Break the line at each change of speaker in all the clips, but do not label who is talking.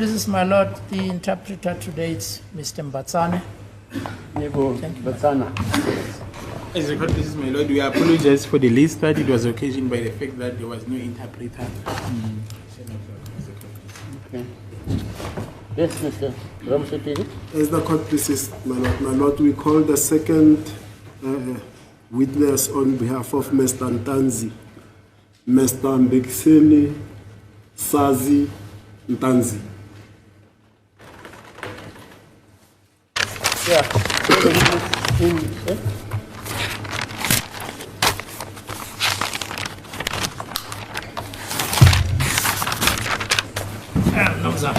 This is my lord, the interpreter today. It's Mr. Mbatsane.
Thank you, Mbatsane.
As a court, this is my lord. We apologize for the late start. It was occasioned by the fact that there was no interpreter.
Okay. Yes, Mr. Ramsey.
As the court pleases, my lord, we call the second witness on behalf of Mr. Ntanzi, Mr. Mbekiseni Sazi Ntanzi.
Yeah.
No, sir.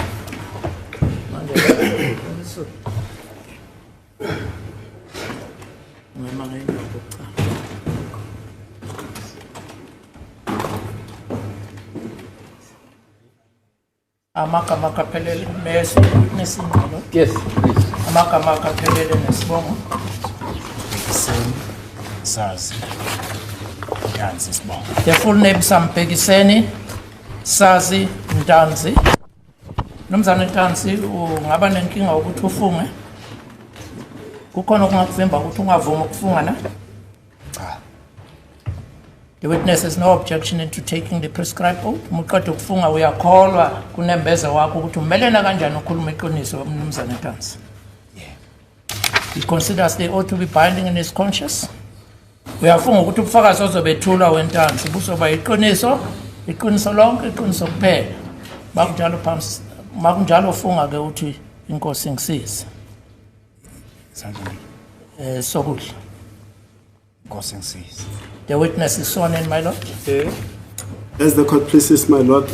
Amaka pelele mesi nesinalo.
Yes, please.
Amaka pelele nesibongo.
Sazi Ntanzi sibongo.
The full name Mbekiseni Sazi Ntanzi. Nomzana Ntanzi ungaba nenkinga ukuthi ufunge. Kukhona okungakuvimba ukuthi ungavuma ukufunga na?
Cha.
The witness has no objection into taking the prescribed oath. Muqeda ukufunga uyakholwa kunembeza wakho ukuthi umelena kanjani ukukhuluma iqiniso nomzana Ntanzi. He considers the oath to be binding in his conscience. Uyafunga ukuthi ubufakazi ozobethula weNtanzi buzoba iqiniso lonke, iqiniso kuphela. Makunjalo phambi makunjalo ufunga ke uthi inkosi ngisize.
Sanjani
Sokudla.
Nkosi ngisize.
The witness is sworn in, my lord.
As the court pleases, my lord,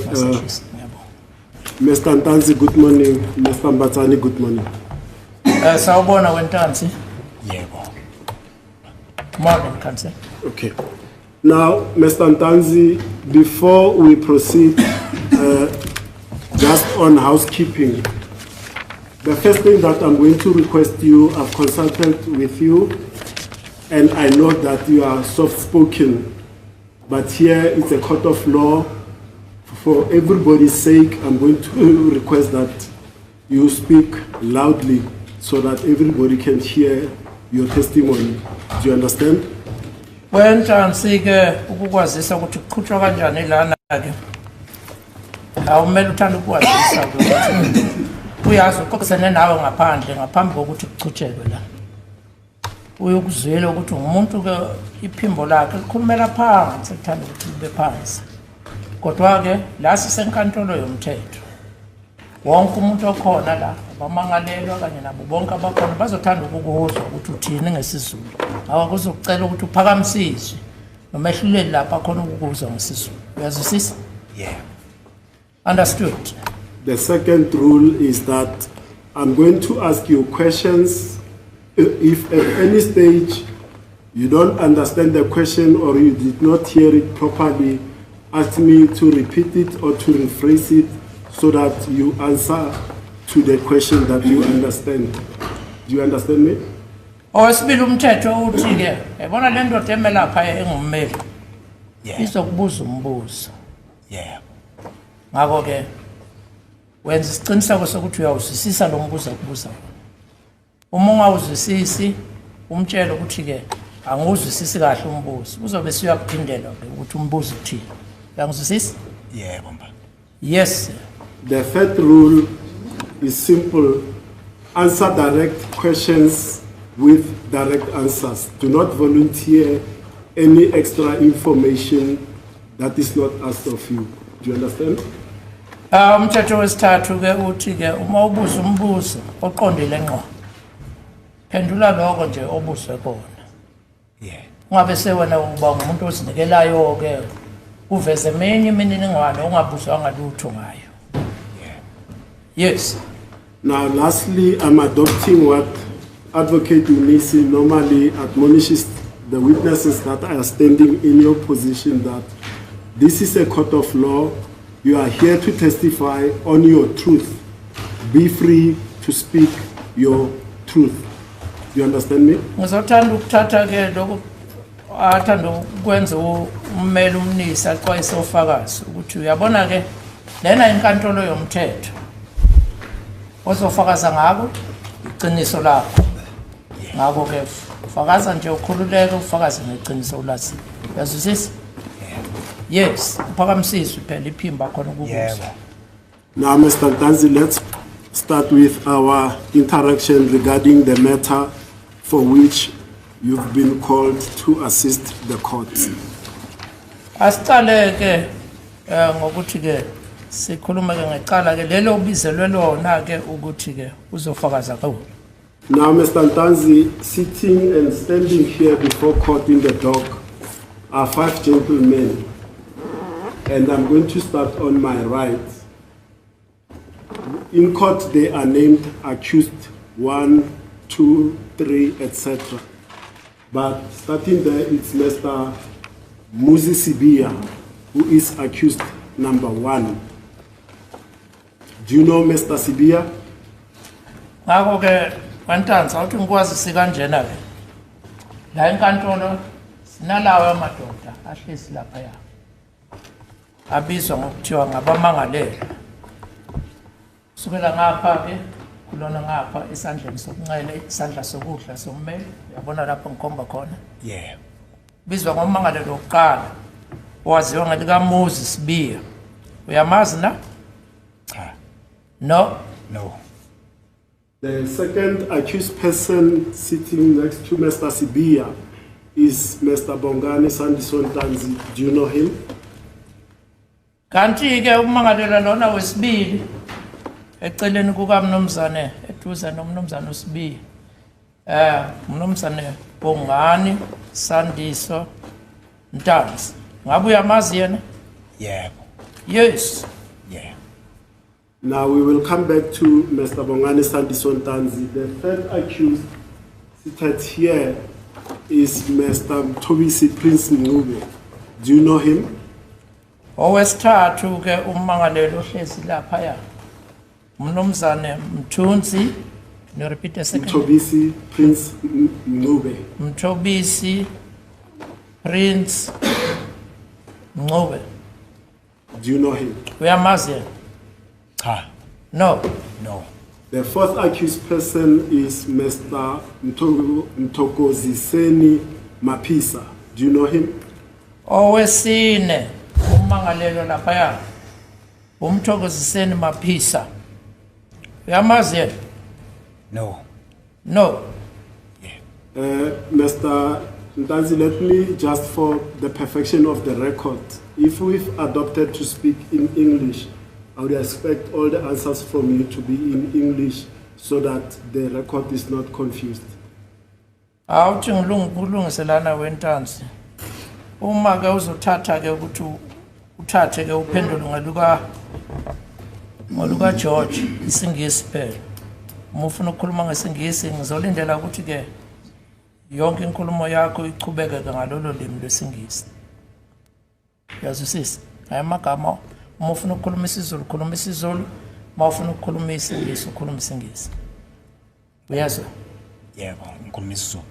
Mr. Ntanzi, good morning. Mr. Mbatsane, good morning.
Sawubona weNtanzi.
Yebo.
Morning, counsel.
Okay. Now, Mr. Ntanzi, before we proceed, just on housekeeping, the first thing that I'm going to request you, I've consulted with you, and I know that you are soft-spoken, but here it's a court of law. For everybody's sake, I'm going to request that you speak loudly so that everybody can hear your testimony. Do you understand?
weNtanzi ke ukukwazisa ukuthi kuqhutshwa kanjani lana ke. Awumele uthanda ukukwazisa ukuthi uyazi uqoqisene nawe ngaphambi kokuthi kuqhutshekwe la. Uyokuzwela ukuthi umuntu ke iphimbo lakhe likhulumela phansi ekuthanda ukuthi libe phansi. Kodwa ke la sisenkantolo yomthetho. Wonke umuntu okhona la abamangalelwa kanye nabo bonke abakhona bazothanda ukukuzwa ukuthi uthini ngesizulu. Awakuzokucela ukuthi uphakamisiswe noma ehluleli lapha khona ukukuzwa ngesizulu. Uyazwisisa?
Yeah.
Understood.
The second rule is that I'm going to ask you questions. If at any stage you don't understand the question or you did not hear it properly, ask me to repeat it or to rephrase it so that you answer to the question that you understand. Do you understand me?
Owesibili umthetho uthi ke yabona le ndoda emelapha engummeli.
Yeah.
Izokubuza umbuzo.
Yeah.
Ngakho ke wenza isiqiniseko sokuthi uyawuzwisisa lo mbuzo okubuza. Uma ungawuzwisisi umtshela ukuthi ke anguzwisisi kahle umbuzo. Uzobe siyakuphindela ukuthi umbuzo uthini. Uyangizwisisa?
Yeah, bomba.
Yes, sir.
The third rule is simple. Answer direct questions with direct answers. Do not volunteer any extra information that is not asked of you. Do you understand?
Umthetho wesithathu ke uthi ke uma ubuza umbuzo oqondile ngqo. Phendula lokho nje obuzwe kona.
Yeah.
Ungabe sewena uba umuntu ozinikelayo ke uveze eminye imininingwane ongabuzwanga lutho ngayo.
Yeah.
Yes.
Now, lastly, I'm adopting what Advocate Unisi normally admonishes the witnesses that are standing in your position, that this is a court of law. You are here to testify on your truth. Be free to speak your truth. Do you understand me?
Ngizothanda ukuthatha ke lokho athanda ukwenza ummeli umnisi axwayise ofakazi ukuthi uyabona ke lena inkantolo yomthetho ozofakaza ngako iqiniso lakho ngako ke fakaza nje ukhululeke ufakaze ngeqiniso ulazile yazwisisa yes uphakamisiswe phela iphimba khona ukubuza
Yebo.
Now, Mr. Ntanzi, let's start with our interaction regarding the matter for which you've been called to assist the court.
asicale ke ngokuthi ke sikhuluma ke ngecala ke lelo bizelwe lona ke ukuthi ke uzofakaza kuwo.
Now, Mr. Ntanzi, sitting and standing here before court in the dock are 5 gentlemen, and I'm going to start on my right. In court, they are named accused 1, 2, 3, etc. But starting there, it's Mr. Muzi Sibia, who is accused number 1. Do you know Mr. Sibia?
Ngakho ke kwantanzi awuthi ngikwazi sikanjena ke la enkantolo sinalawo amadoda ahlezi lapha ya abizwa ngokuthiwa ngabamangalela sukela ngapha ke kulona ngapha esandleni sokunxele isandla sokudla sommeli uyabona lapho ngikhomba khona
Yebo.
bizwa ngomangalelo wokuqala owaziwa ngelika Moses Sibia uyamazi na
Cha.
no
No.
The second accused person sitting next to Mr. Sibia is Mr. Bongani Sandison Tanzi. Do you know him?
kanti ke umangalela lona wesibili eceleni kukamnumzane eduze nomnumzane uSibili umnumzane Bongani Sandiso Ntanzi ngabe uyamazi yena
Yebo.
yes
Yeah.
Now we will come back to Mr. Bongani Sandison Tanzi. The third accused seated here is Mr. Tobisi Prince Ngube. Do you know him?
owesithathu ke umangalelo ohlezi lapha ya umnumzane Mthunzi no repeat a second
Tobisi Prince Ngube.
Mthobisi Prince Ngcobe
Do you know him?
uyamazi yena
Cha.
no
No.
The fourth accused person is Mr. Mtokoziseni Mapisa. Do you know him?
owesine umangalelo lapha ya umthokoziseni Maphisa uyamazi yena
No.
no
Mr. Ntanzi, let me just for the perfection of the record, if we've adopted to speak in English, I would expect all the answers from you to be in English so that the record is not confused.
awuthi ngilungiselana wentanzi uma ke uzothatha ke ukuthi uthathe ke uphendule ngeluka George isingisi phela uma ufuna ukukhuluma ngesingisi ngizolindela ukuthi ke yonke inkulumo yakho ichubeke ngalolo limi lwesingisi yazwisisa ayamagama uma ufuna ukukhuluma isiZulu khuluma isiZulu uma ufuna ukukhuluma isingisi ukhuluma isingisi uyazwa
Yebo. Ngikhuluma isiZulu.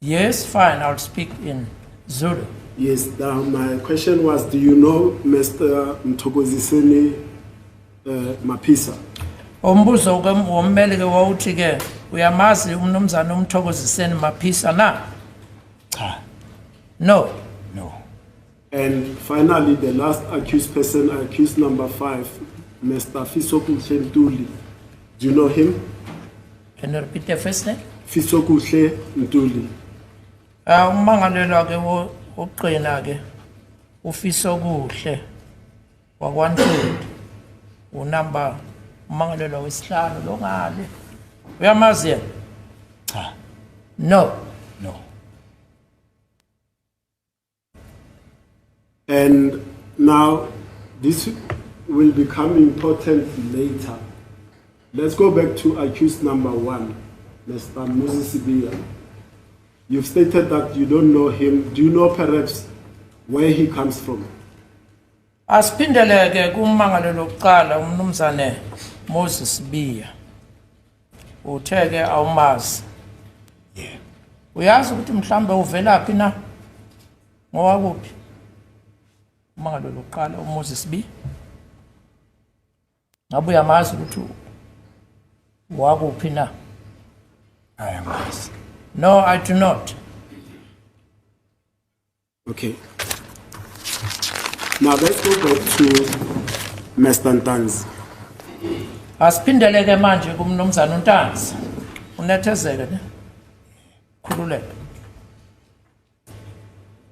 yes fine I'll speak in Zulu
Yes, now my question was, do you know Mr. Mtokoziseni Mapisa?
umbuzo ke wommeli ke wawuthi ke uyamazi umnumzane umthokoziseni Maphisa na
Cha.
no
No.
And finally, the last accused person, accused number 5, Mr. Fisokuhle Ntuli. Do you know him?
can you repeat the first name
Fisokuhle Ntuli.
umangalelwa ke oqina ke ufiso kuhle wakwaNtuli unamba umangalelwa wesihlanu lo ngale uyamazi yena
Cha.
no
No.
And now, this will become important later. Let's go back to accused number 1, Mr. Moses Sibia. You've stated that you don't know him. Do you know perhaps where he comes from?
asiphindeleke kumangalelo oqala umnumzane Moses Sibia utheke awumazi
Yeah.
uyazi ukuthi mhlambe uvelaphi na ngowakuphi umangalelo oqala uMoses Sibia ngabe uyamazi ukuthi Wakuphi na?
Angazi.
No, I do not.
Okay. Now let's go back to Mr. Ntanzi.
Asiphindeleke manje kumnumzana uNtanzi. Unethezeke ne? Khululeka.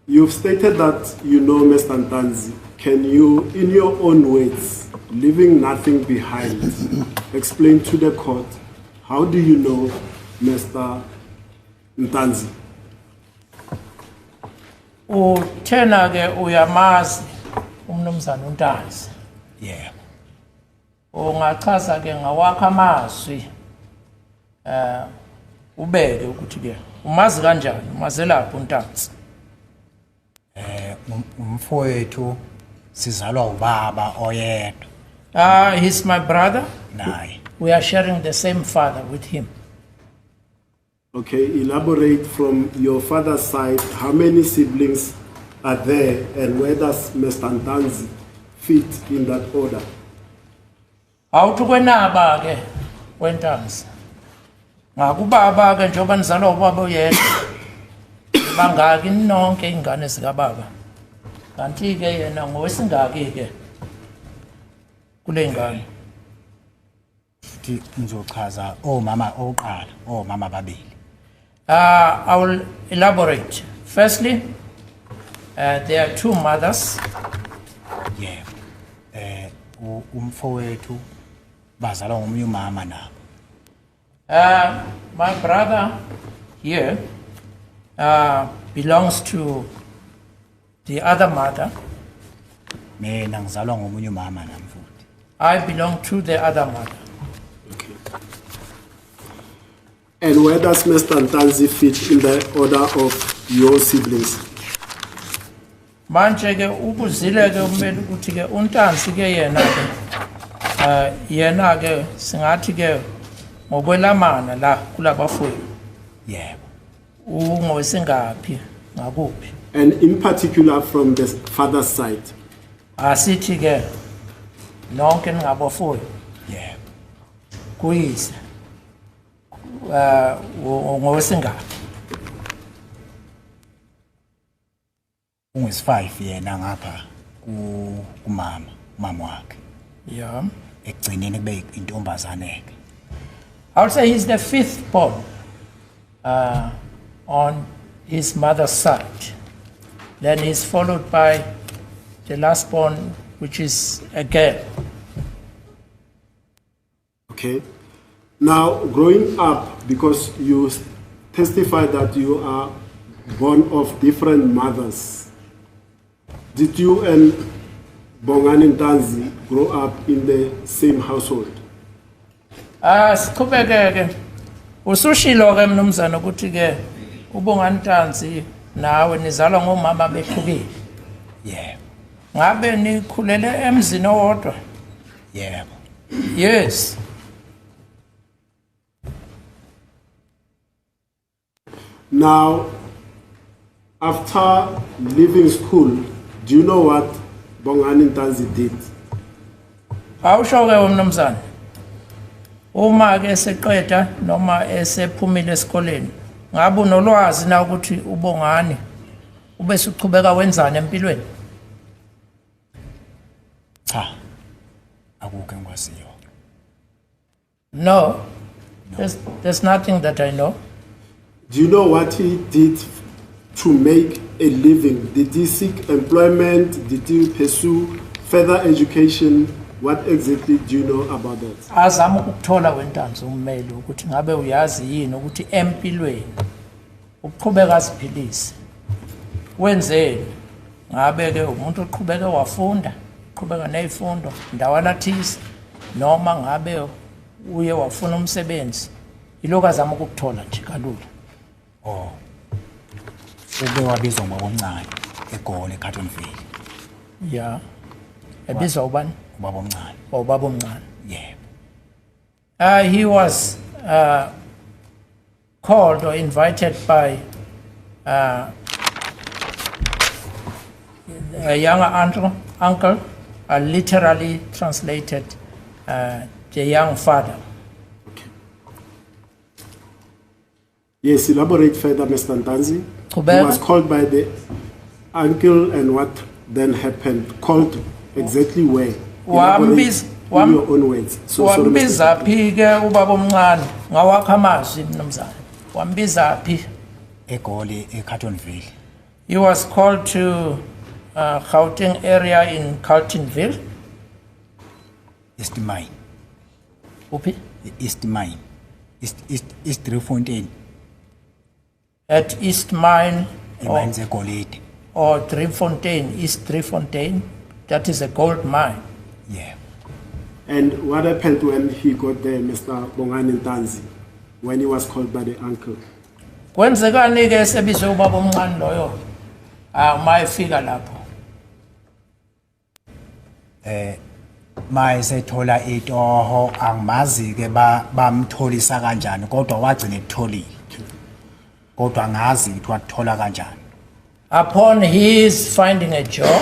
You've stated that you know Mr. Ntanzi. Can you, in your own words, leaving nothing behind, explain to the court how do you know Mr. Ntanzi?
Uthena ke uyamazi umnumzana uNtanzi.
Yebo.
Ungachaza ke ngawakha amazwi ubeke ukuthi ke umazi kanjani umazelaphi uNtanzi?
Umfowethu sizalwa ubaba oyedwa
He's my brother.
naye.
We are sharing the same father with him.
Okay, elaborate from your father's side, how many siblings are there and where does Mr. Ntanzi fit in that order?
Awuthi kwenaba ke kweNtanzi. Ngakubaba ke njengoba nizalwa ubaba oyedwa. Bangaki nonke ingane zika baba. Kanti ke yena ngowesingaki ke kule ngane.
Futhi ngizochaza omama oqala, omama babili.
I will elaborate. Firstly, there are two mothers.
Yebo. Umfowethu bazalwa ngomunye umama nabo.
My brother here belongs to the other mother.
Mina ngizalwa ngomunye umama nami futhi.
I belong to the other mother.
Okay. And where does Mr. Ntanzi fit in the order of your siblings?
Manje ke ukuzile ke kumele ukuthi ke uNtanzi ke yena ke singathi ke ngokwelamana la kulabafowethu.
Yebo.
Ungowesingaphi ngakuphi?
And in particular from the father's side?
Asithi ke nonke ningabafowethu
Yebo.
kuyise ngowesingaphi?
Ungis5 yena ngapha kumama wakhe.
Yeah.
Ekugcineni kube intombazane ke.
I would say he's the fifth born on his mother's side. Then he's followed by the last born, which is a girl.
Okay. Now, growing up, because you testified that you are born of different mothers, did you and Bongani Ntanzi grow up in the same household?
Siqhubeke ke usushilo ke mnumzana ukuthi ke uBongani Ntanzi nawe nizalwa ngomama behlukile.
Yebo.
Ngabe nikhulele emzini owodwa?
Yebo.
Yes.
Now, after leaving school, do you know what Bongani Ntanzi did?
Awusho ke mnumzana. Uma ke seqeda noma esephumile esikoleni, ngabe unolwazi na ukuthi uBongani ube suqhubeka wenzani empilweni?
Cha. Akukho engikwaziyo.
No. There's nothing that I know.
Do you know what he did to make a living? Did he seek employment? Did he pursue further education? What exactly do you know about that?
Azama ukuthola kweNtanzi ummeli ukuthi ngabe uyazi yini ukuthi empilweni ukuqhubeka aziphilise. Wenzeni? Ngabe ke umuntu oqhubeka wafunda, uqhubeka nezifundo ndawana thize noma ngabe uye wafuna umsebenzi. Iloko azama ukuthola nje kalula.
Oh. Ube wabizwa ngobomncane eGoli eCartonville.
Yeah. Ebizwa ubani?
Ubaba omncane.
Ubaba omncane.
Yebo.
He was called or invited by a younger uncle, literally translated the young father.
Yes, elaborate further, Mr. Ntanzi. He
Qhubeka.
was called by the uncle, and what then happened? Called exactly where? Elaborate in your own words. So, sorry, Mr.
Wambiza phi ke ubaba omncane ngawakha amazwi mnumzane. Wambiza phi?
eGoli eCartonville.
He was called to Gauteng area in Carltonville.
East Mine.
Uphi?
East Mine. East Driefontein.
At East Mine
Imines eGolide.
or Driefontein, East Driefontein. That is a gold mine.
Yeah.
And what happened when he got there, Mr. Bongani Ntanzi, when he was called by the uncle?
Kwenzekani ke sebizwe ubaba omncane loyo? Mayefika lapho.
Mayesethola itoho angimazi ke bamtholisa kanjani kodwa wagcina etholile. Kodwa ngazi ukuthi wathola kanjani.
Upon his finding a job,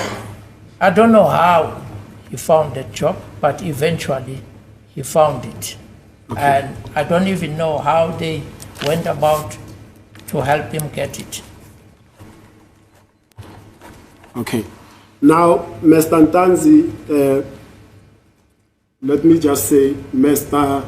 I don't know how he found the job, but eventually he found it. And I don't even know how they went about to help him get it.
Okay. Now, Mr. Ntanzi, let me just say Mr.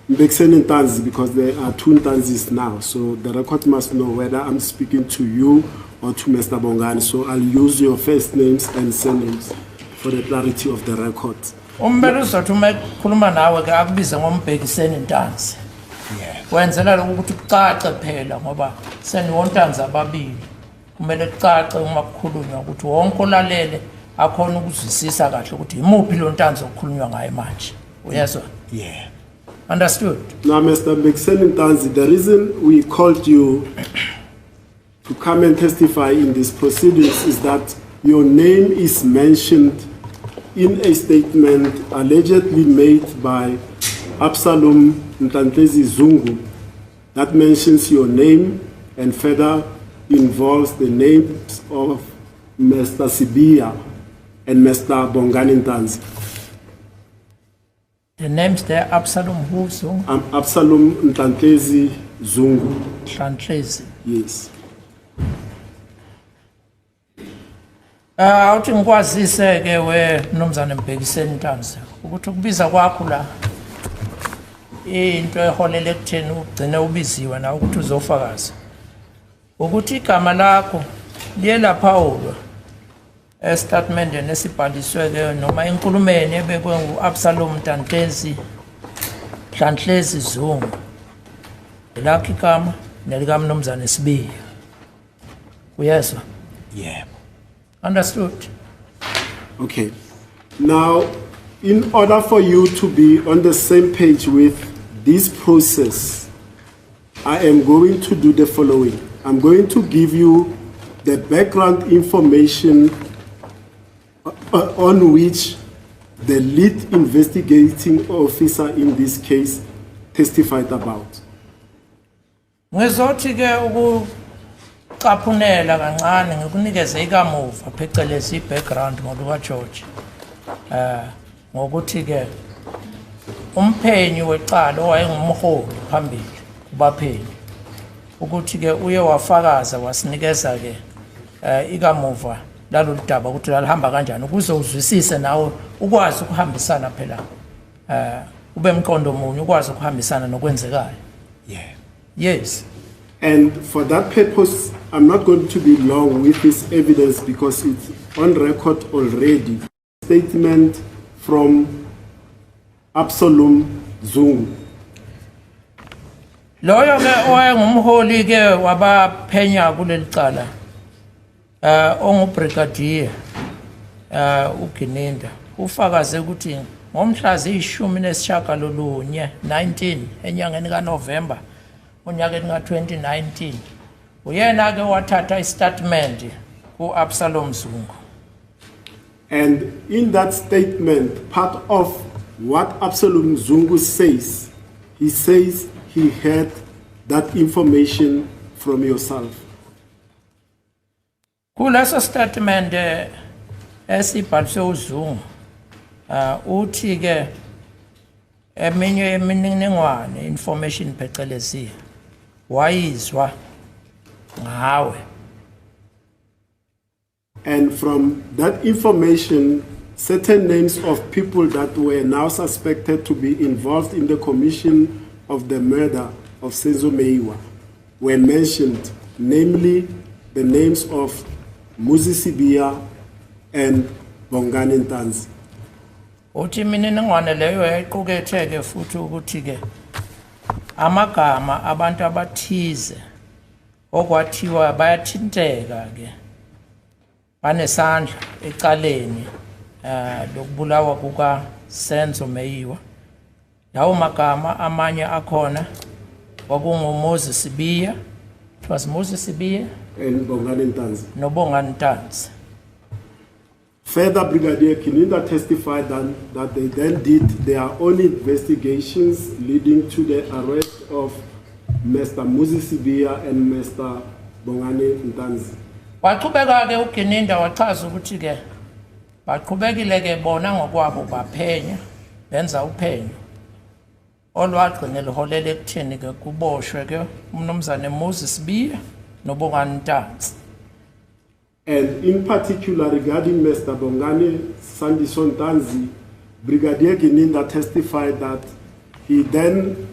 Mbekiseni Ntanzi, because there are two Ntanzis now. So the record must know whether I'm speaking to you or to Mr. Bongani. So I'll use your first names and surnames for the clarity of the record.
Umbele uzothi uma ekhuluma nawe ke akubize ngoMbhekiseni Ntanzi.
Yeah.
Wenzela ukuthi kucace phela ngoba seniwontanzi ababili. Kumele kucace uma kukhulunywa ukuthi wonke olalele akhona ukuzwisisa kahle ukuthi imuphi lo Ntanzi okukhulunywa ngaye manje. Uyezwa?
Yeah.
Understood?
Now, Mr. Mbekiseni Ntanzi, the reason we called you to come and testify in these proceedings is that your name is mentioned in a statement allegedly made by Absalom Ntantlezi Zungu that mentions your name and further involves the names of Mr. Sibia and Mr. Bongani Ntanzi.
The names there Absalom who so
Absalom Ntantlezi Zungu.
Hlantlezi.
Yes.
Awuthi ngikwazise ke mnumzane Mbhekiseni Ntanzi ukuthi ukubiza kwakho la into eholele ekutheni ugcine ubiziwe na ukuthi uzofakaza ukuthi igama lakho liye laphawulwa estatementeni esibhaliswe ke noma enkulumeni ebekwe nguAbsalom Ntantlezi Hlantlezi Zungu lakho igama nelika mnumzane Sibiya. Uyezwa?
Yeah.
Understood?
Okay. Now, in order for you to be on the same page with this process, I am going to do the following. I'm going to give you the background information on which the lead investigating officer in this case testified about.
Ngizothi ke ukucaphunela kancane ngikunikeze ikamuva phecelezi background ngoba George ngokuthi ke umphenyi wecala owayengumholi phambili kubaphenyi ukuthi ke uye wafakaza wasinikeza ke ikamuva lalolu daba ukuthi lalihamba kanjani ukuze uzwisise nawe ukwazi ukuhambisana phela ube mqondo munye ukwazi ukuhambisana nokwenzekayo.
Yeah.
Yes.
And for that purpose, I'm not going to be long with this evidence because it's on record already. Statement from Absalom Zungu.
Loyo ke owayengumholi ke wabaphenya kuleli cala ongubrigadier uGininda ufakaze ukuthi ngomhla zi-19 enyangeni kaNovember unyakeni ka-2019 uyena ke wathatha istatement ku-Absalom Zungu.
And in that statement, part of what Absalom Zungu says, he says he had that information from yourself.
Kuleso statement esibhaliswe uZungu uthi ke eminye imininingwane information phecelezi wayizwa ngawe.
And from that information, certain names of people that were now suspected to be involved in the commission of the murder of Senzo Meiwa were mentioned, namely the names of Muzi Sibia and Bongani Ntanzi.
Uthi imininingwane leyo yayiquketheke futhi ukuthi ke amagama abantu abathize okwathiwa bayathinteka ke banesandla ecaleni lokubulawa kuka Senzo Meiwa. Lawo magama amanye akhona kwakunguMoses Sibiya, it was Moses Sibiya
And Bongani Ntanzi.
noBongani Ntanzi.
Further, Brigadier Kininda testified that they then did their own investigations leading to the arrest of Mr. Muzi Sibia and Mr. Bongani Ntanzi.
Waqhubeka ke uGininda wachaza ukuthi ke baqhubekile ke bona ngokwabo baphenya benza uphenyo olwagcine liholele ekutheni ke kuboshwe ke umnumzane Moses Sibiya noBongani Ntanzi.
And in particular, regarding Mr. Bongani Sandison Ntanzi, Brigadier Kininda testified that he then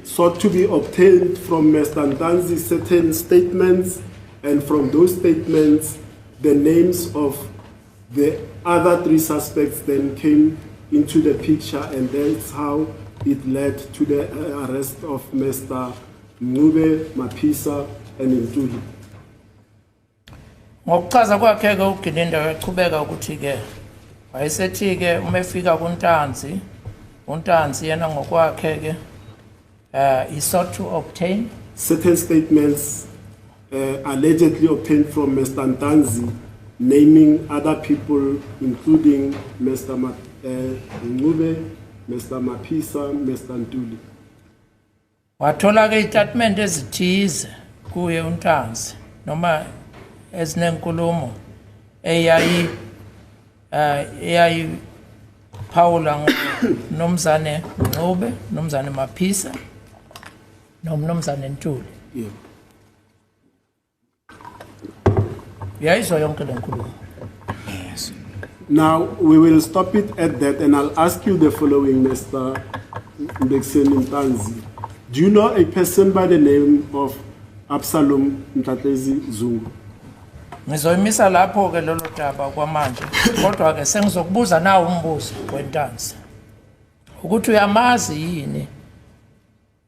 sought to be obtained from Mr. Ntanzi certain statements, and from those statements, the names of the other three suspects then came into the picture, and that's how it led to the arrest of Mr. Ngube, Mapisa, and Ntuli.
Ngokuchaza kwakhe ke uGininda waqhubeka ukuthi ke wayesethi ke umefika kuNtanzi uNtanzi yena ngokwakhe ke he sought to obtain
Certain statements allegedly obtained from Mr. Ntanzi, naming other people, including Mr. Ngube, Mr. Mapisa, Mr. Ntuli.
wathola ke istatement ezithize kuye uNtanzi noma ezinenkulumo eyayi Paula nomzane Ngube, nomzane Mapisa, nomzane Ntuli.
Yeah.
Yayizwa yonke lenkulumo.
Yes.
Now, we will stop it at that, and I'll ask you the following, Mr. Mbekiseni Ntanzi. Do you know a person by the name of Absalom Mtatlezi Zungu?
Ngizoyimisa lapho ke lolo daba kwamanje kodwa ke sengizokubuza nawe umbuzo weNtanzi ukuthi uyamazi yini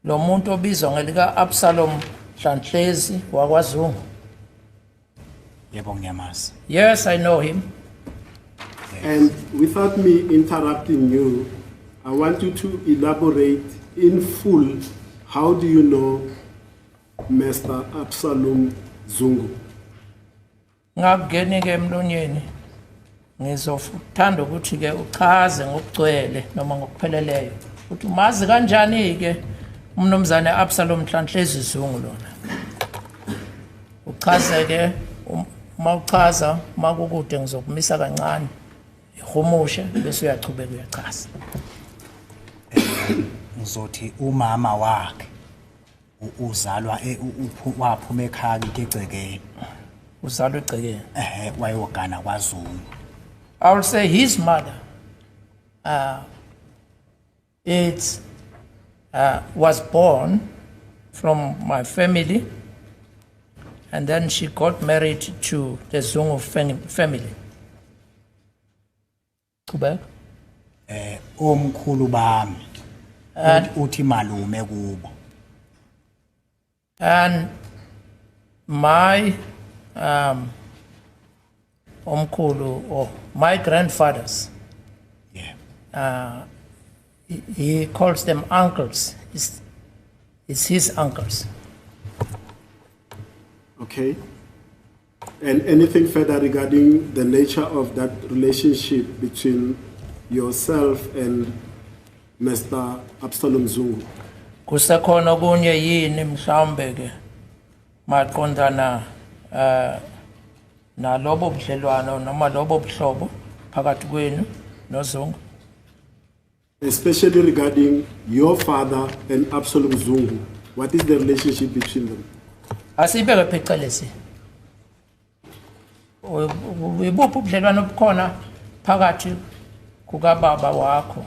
lo muntu obizwa ngelika Absalom Mhlanhlezi wakwaZungu?
Yebo ngiyamazi.
Yes, I know him.
And without me interrupting you, I want you to elaborate in full, how do you know Mr. Absalom Zungu?
Ngakungeni ke emlonyeni ngizothanda ukuthi ke uchaze ngokugcwele noma ngokupheleleyo ukuthi umazi kanjani ke umnumzane Absalom Mhlanhlezi Zungu lona. Uchaze ke mawuchaza makukude ngizokumisa kancane ihumushe bese uyachubeka uyachaza.
Ngizothi umama wakhe uzalwa waphuma ekhaya igcekeni.
Uzalwa egcekeni.
Wayogana kwaZungu.
I will say his mother was born from my family, and then she got married to the Zungu family. Kubek?
Omkhulu bami uthi malume kubo.
And my omkhulu or my grandfathers,
Yeah.
he calls them uncles. It's his uncles.
Okay. And anything further regarding the nature of that relationship between yourself and Mr. Absalom Zungu?
Kusekhona okunye yini mhlawumbe ke maqondana nalobo budlelwano noma lobo buhlobo phakathi kwenu noZungu?
Especially regarding your father and Absalom Zungu. What is the relationship between them?
Asibeke phecelezi. Ubuphi ubudlelwano obukhona phakathi kukababa wakho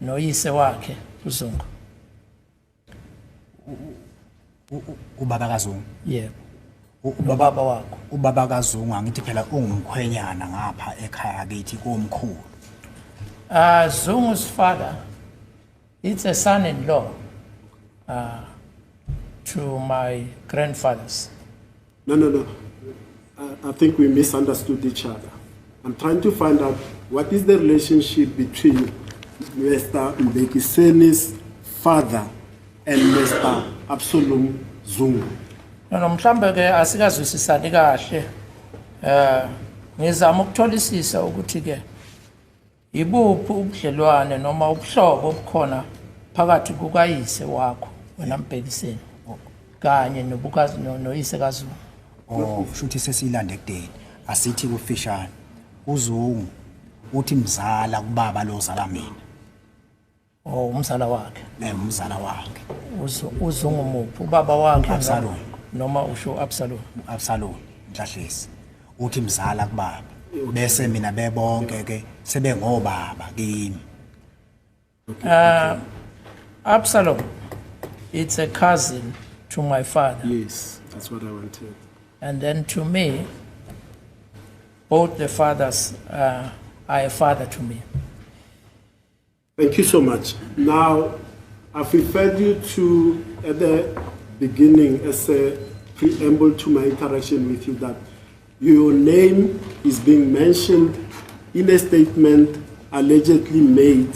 noyise wakhe uZungu?
Ubaba kaZungu.
Yebo. Ubaba wakho.
Ubaba kaZungu angithi phela ungumkhwenyana ngapha ekhaya kithi komkhulu.
Zungu's father, it's a son-in-law to my grandfathers.
No. I think we misunderstood each other. I'm trying to find out what is the relationship between Mr. Mbekiseni's father and Mr. Absalom Zungu.
No, mhlambe ke asikazwisisani kahle. Ngizama ukutholisisa ukuthi ke ibuphi ubudlelwane noma ubuhlobo obukhona phakathi kukayise wakho wena Mbekiseni kanye nobukazi noyise kaZungu.
Oh, shuthi sesilande kudeni. Asithi kufishane. uZungu uthi mzala kubaba lo zala mina.
Oh, umzala wakhe.
Umzala wakhe.
uZungu muphi ubaba wakhe?
Absalom.
Noma usho Absalom?
Absalom Mhlahlisi. Uthi mzala kubaba. Bese mina bebonke ke sebengobaba kimi.
Absalom, it's a cousin to my father.
Yes, that's what I wanted.
And then to me, both the fathers are a father to me.
Thank you so much. Now, I've referred you to, at the beginning, as a preamble to my interaction with you, that your name is being mentioned in a statement allegedly made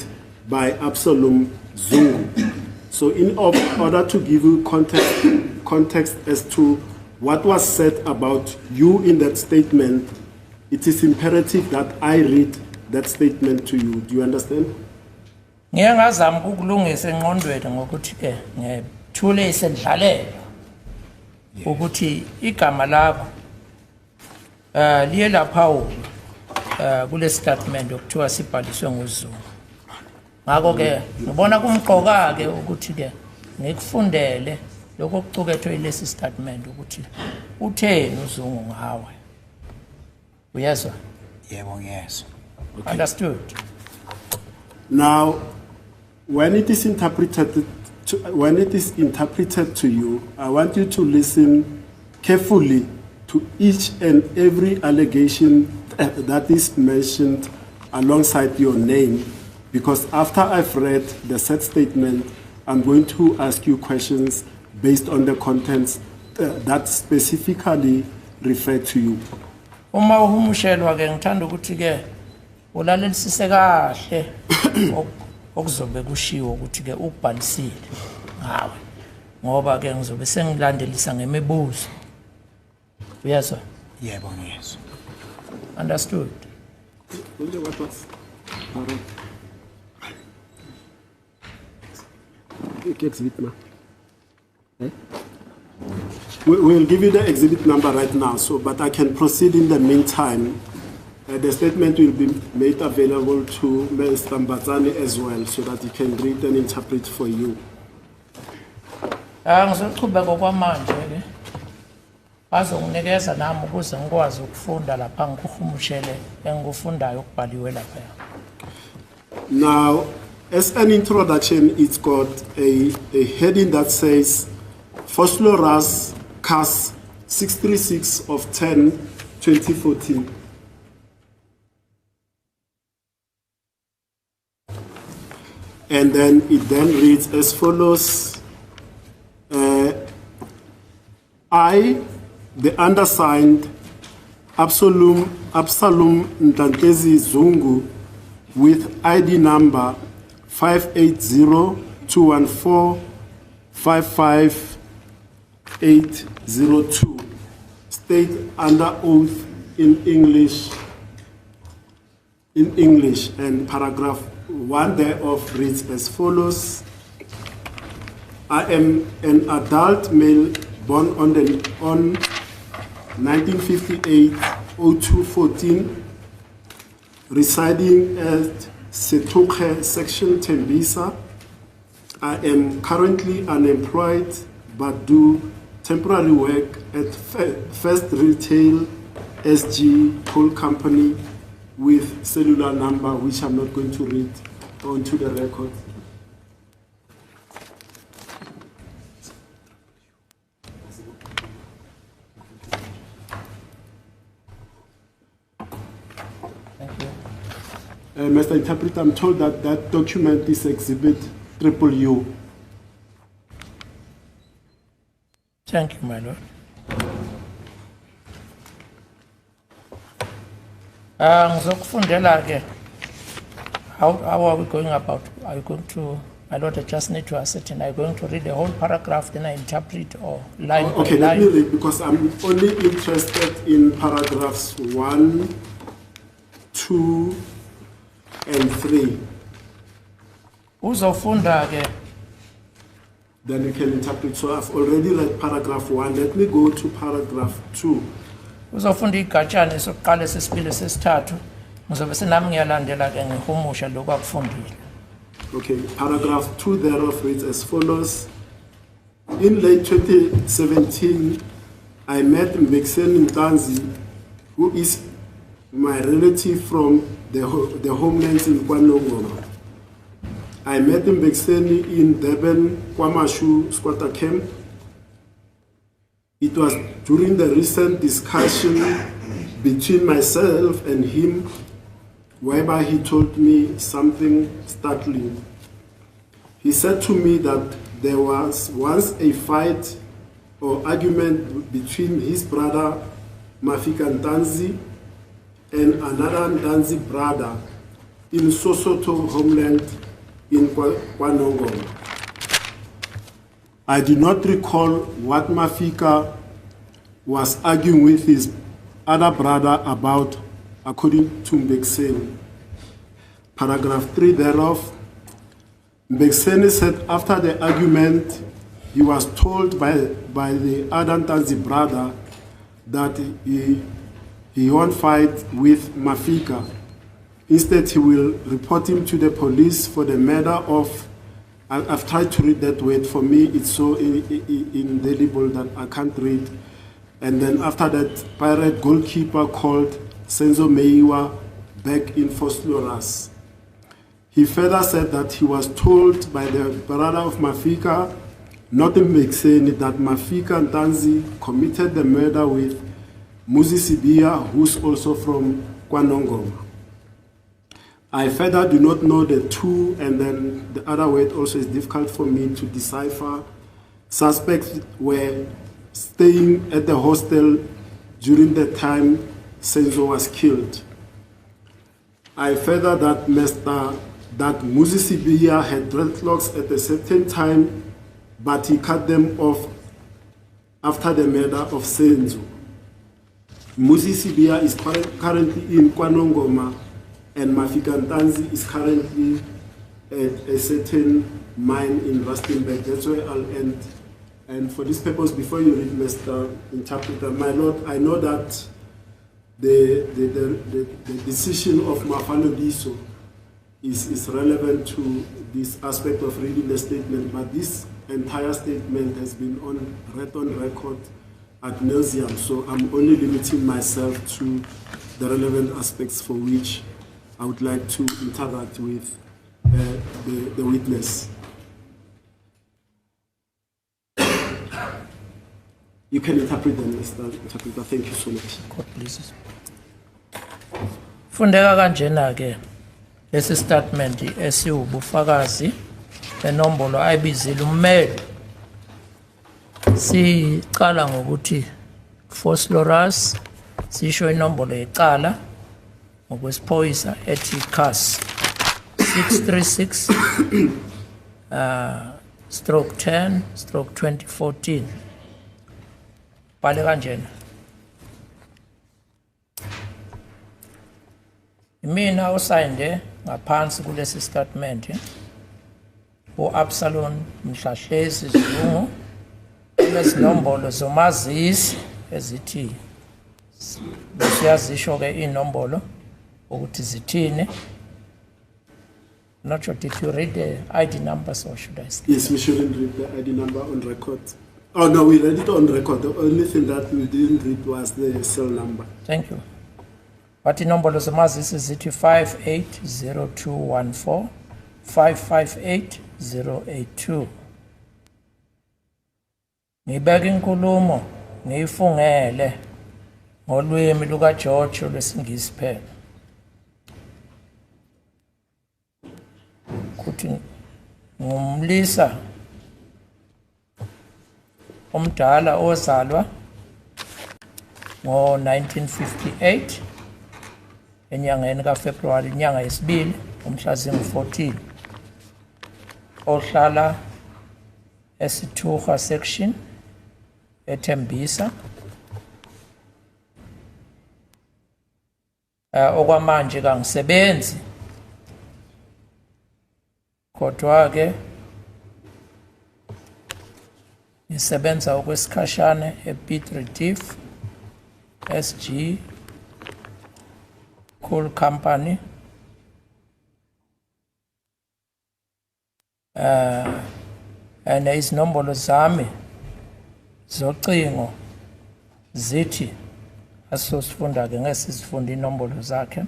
by Absalom Zungu. So in order to give you context as to what was said about you in that statement, it is imperative that I read that statement to you. Do you understand?
Ngiyangazama ukulungisa engqondweni ngokuthi ke ngethule isendlalelo ukuthi igama lakho liye lapha kule statement okuthiwa sibhaliswe nguZungu. Ngakho ke ngibona kumqoka ke ukuthi ke ngikufundele lokho okucukethwe ilesi statement ukuthi utheni uZungu ngawe. Uyezwa?
Yebo ngiyezwa.
Understood.
Now, when it is interpreted to you, I want you to listen carefully to each and every allegation that is mentioned alongside your name, because after I've read the said statement, I'm going to ask you questions based on the contents that specifically refer to you.
Uma uhumushelwa ke ngithanda ukuthi ke ulalelisise kahle okuzobe kushiwo ukuthi ke ubhalisile ngawe ngoba ke ngizobe sengilandelisa ngemibuzo. Uyezwa?
Yebo ngiyezwa.
Understood.
We'll give you the exhibit number right now, but I can proceed in the meantime. The statement will be made available to Mr. Mbatsani as well, so that he can read and interpret for you.
Ngizoqhubeka okwamanje ke. Bazonginikeza nami ukuze ngikwazi ukufunda lapha ngikuhumushele engikufundayo okubhaliwe lapha.
Now, as an introduction, it's got a heading that says Phosphorus CAS 636 of 10/2014. And then it then reads as follows. I, the undersigned, Absalom Ntantezi Zungu, with ID number 580-214-55802, state under oath in English, and paragraph 1 thereof reads as follows. I am an adult male born on 1958-02-14, residing at Setokhe, section Tembisa. I am currently unemployed but do temporary work at First Retail SG Coal Company with cellular number, which I'm not going to read onto the record.
Thank you.
Mr. Interpreter, I'm told that that document is Exhibit UU.
Thank you, my lord. Ngizokufundela ke. How are we going about? Are you going to, my lord, I just need to ascertain, are you going to read the whole paragraph, then I interpret, or line
Okay,
by
let me
line?
read, because I'm only interested in paragraphs 1, 2, and 3.
Uzofunda ke.
Then you can interpret. So I've already read paragraph 1. Let me go to paragraph 2.
Uzofunda igatshana sokuqala sesibili sesithathu. Ngizobe senami ngiyalandela ke ngihumusha lokho akufundile.
Okay, paragraph 2 thereof reads as follows. In late 2017, I met Mbekiseni Ntanzi, who is my relative from the homelands in KwaNongoma. I met Mbekiseni in Durban, Kwamashu squatter camp. It was during the recent discussion between myself and him, whereby he told me something startling. He said to me that there was once a fight or argument between his brother Mafika Ntanzi and another Ntanzi brother in Sosoto homeland in KwaNongoma. I do not recall what Mafika was arguing with his other brother about, according to Mbekiseni. Paragraph 3 thereof, Mbekiseni said after the argument, he was told by the other Ntanzi brother that he won't fight with Mafika. Instead, he will report him to the police for the murder of, I've tried to read that word, for me it's so indelible that I can't read. And then after that, pirate goalkeeper called Senzo Meiwa back in Vosloorus. He further said that he was told by the brother of Mafika, not Mbekiseni, that Mafika Ntanzi committed the murder with Muzi Sibia, who's also from KwaNongoma. I further do not know the two, and then the other word also is difficult for me to decipher. Suspects were staying at the hostel during the time Senzo was killed. I further that that Muzi Sibia had dreadlocks at a certain time, but he cut them off after the murder of Senzo. Muzi Sibia is currently in KwaNongoma, and Mafika Ntanzi is currently at a certain mine in Rustenburg. That's where I'll end. And for this purpose, before you read, Mr. Interpreter, my Lord, I know that the decision of Mafalo Diso is relevant to this aspect of reading the statement, but this entire statement has been read on record ad nauseam, so I'm only limiting myself to the relevant aspects for which I would like to interact with the witness. You can interpret them, Mr. Interpreter. Thank you so much.
God bless. Fundeka kanjena ke lesi statement esiwubufakazi benombolo ayibizile ummeli. Siqala ngokuthi Vosloorus sisho inombolo yecala ngokwesiphoyisa ethi CAS 636 stroke 10 stroke 2014. Bale kanjena. Mina osayinde ngaphansi kulesi statement Absalom Mhlahlezi Zungu lezinombolo zomazisi ezithi siyazisho ke inombolo ukuthi zithini. Not sure, did you read the ID numbers or should I skip?
Yes, we shouldn't read the ID number on record. Oh no, we read it on record. The only thing that we didn't read was the cell number.
Thank you. But inombolo zamazisi zithi 580214 558082. Ngibeka inkulumo ngiyifungele ngolwimi luka George lwesingisi phela. Kuthi ngumlisa omdala ozalwa ngo-1958 enyangeni kaFebruary inyanga yesibili umhla zingu-14 ohlala eSithupha section eThembisa okwamanje kangisebenzi kodwa ke ngisebenza okwesikhashana ePiet Retief SG Coal Company and izinombolo zami zocingo zithi asosifunda ke ngesizifunda inombolo zakhe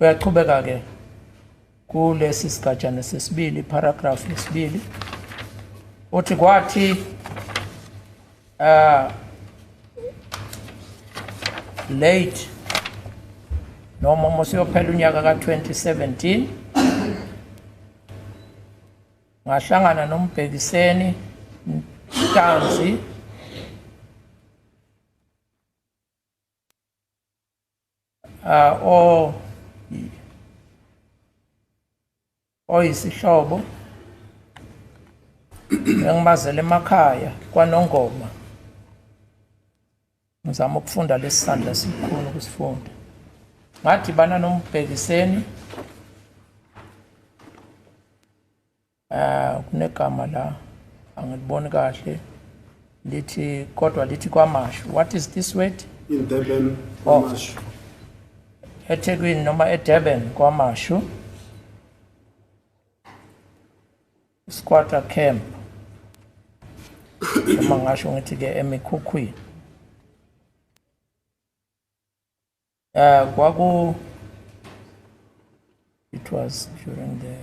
uyaqhubeka ke kulesi sigajana sesibili paragraph yesibili uthi kwathi late noma mosiyophela unyaka ka-2017 ngahlangana noMbhekiseni Ntanzi oyisihlobo engimazele emakhaya kwaNongoma ngizama ukufunda lesisandla esikhulu ukusifunda ngadibana noMbhekiseni kunegama la angiliboni kahle lithi kodwa lithi kwaMashu. What is this word?
In Durban, Kwamashu.
eThekwini noma eDurban kwaMashu squatter camp noma ngasho ngithi ke emikhukhwini kwaku it was during the